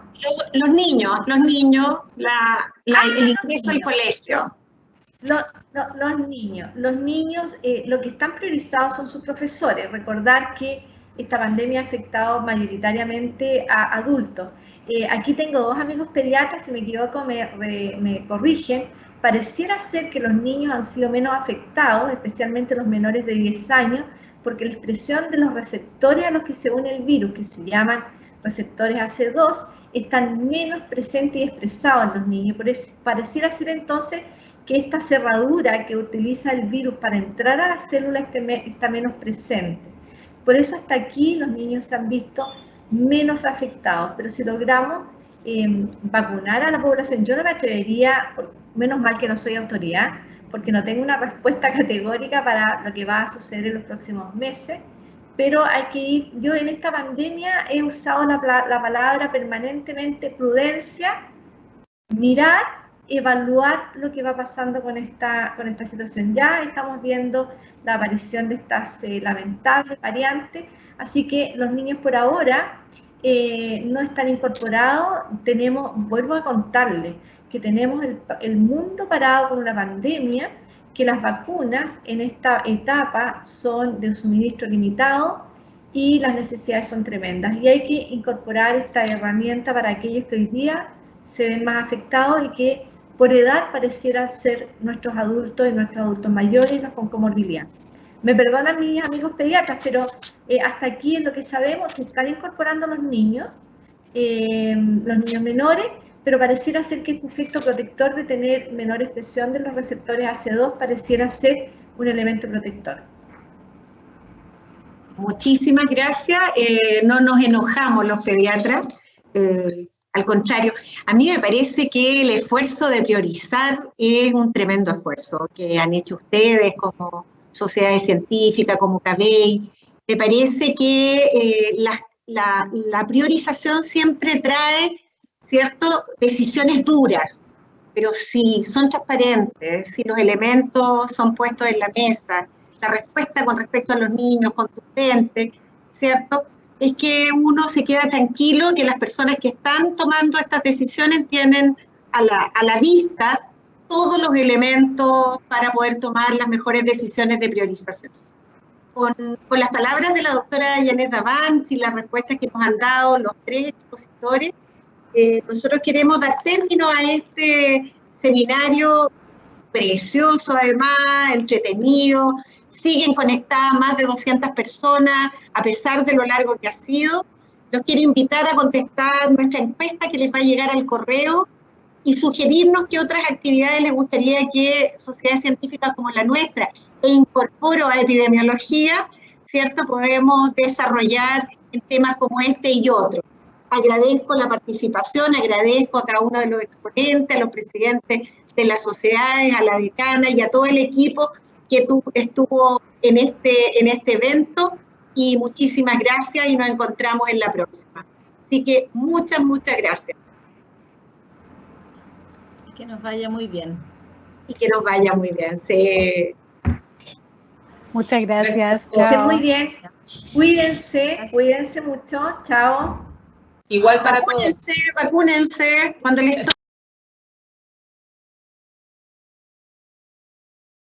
Los niños, el ingreso al colegio. Los niños, lo que están priorizados son sus profesores. Recordar que esta pandemia ha afectado mayoritariamente a adultos. Aquí tengo dos amigos pediatras, si me equivoco me corrigen. Pareciera ser que los niños han sido menos afectados, especialmente los menores de 10 años, porque la expresión de los receptores a los que se une el virus, que se llaman receptores AC2, están menos presentes y expresados en los niños. Pareciera ser entonces que esta cerradura que utiliza el virus para entrar a la célula está menos presente. Por eso hasta aquí los niños se han visto menos afectados, pero si logramos vacunar a la población, yo no me atrevería, menos mal que no soy autoridad, porque no tengo una respuesta categórica para lo que va a suceder en los próximos meses, pero hay que ir, yo en esta pandemia he usado la palabra permanentemente prudencia, mirar, evaluar lo que va pasando con esta situación. Ya estamos viendo la aparición de estas lamentables variantes, así que los niños por ahora no están incorporados. Vuelvo a contarles que tenemos el mundo parado con una pandemia, que las vacunas en esta etapa son de suministro limitado y las necesidades son tremendas. Y hay que incorporar esta herramienta para aquellos que hoy día se ven más afectados y que por edad pareciera ser nuestros adultos y nuestros adultos mayores y los con comorbilidad. Me perdonan mis amigos pediatras, pero hasta aquí en lo que sabemos se están incorporando los niños menores, pero pareciera ser que este efecto protector de tener menor expresión de los receptores AC2 pareciera ser un elemento protector. Muchísimas gracias. No nos enojamos los pediatras. Al contrario, a mí me parece que el esfuerzo de priorizar es un tremendo esfuerzo que han hecho ustedes como sociedades científicas, como CABEI. Me parece que la priorización siempre trae, ¿cierto?, decisiones duras, pero si son transparentes, si los elementos son puestos en la mesa, la respuesta con respecto a los niños contundente, ¿cierto?, es que uno se queda tranquilo que las personas que están tomando estas decisiones tienen a la vista todos los elementos para poder tomar las mejores decisiones de priorización. Con las palabras de la doctora Janet Davant y las respuestas que nos han dado los tres expositores, nosotros queremos dar término a este seminario precioso, además, entretenido. Siguen conectadas más de 200 personas, a pesar de lo largo que ha sido. Los quiero invitar a contestar nuestra encuesta que les va a llegar al correo y sugerirnos qué otras actividades les gustaría que sociedades científicas como la nuestra, e incorporo a epidemiología, ¿cierto?, podemos desarrollar en temas como este y otros. Agradezco la participación, agradezco a cada uno de los exponentes, a los presidentes de las sociedades, a la decana y a todo el equipo que estuvo en este evento, y muchísimas gracias y nos encontramos en la próxima. Así que muchas gracias. Y que nos vaya muy bien. Y que nos vaya muy bien, sí. Muchas gracias. Chao. Muy bien. Cuídense mucho. Chao. Igual para todos. Vacúnense cuando les toque.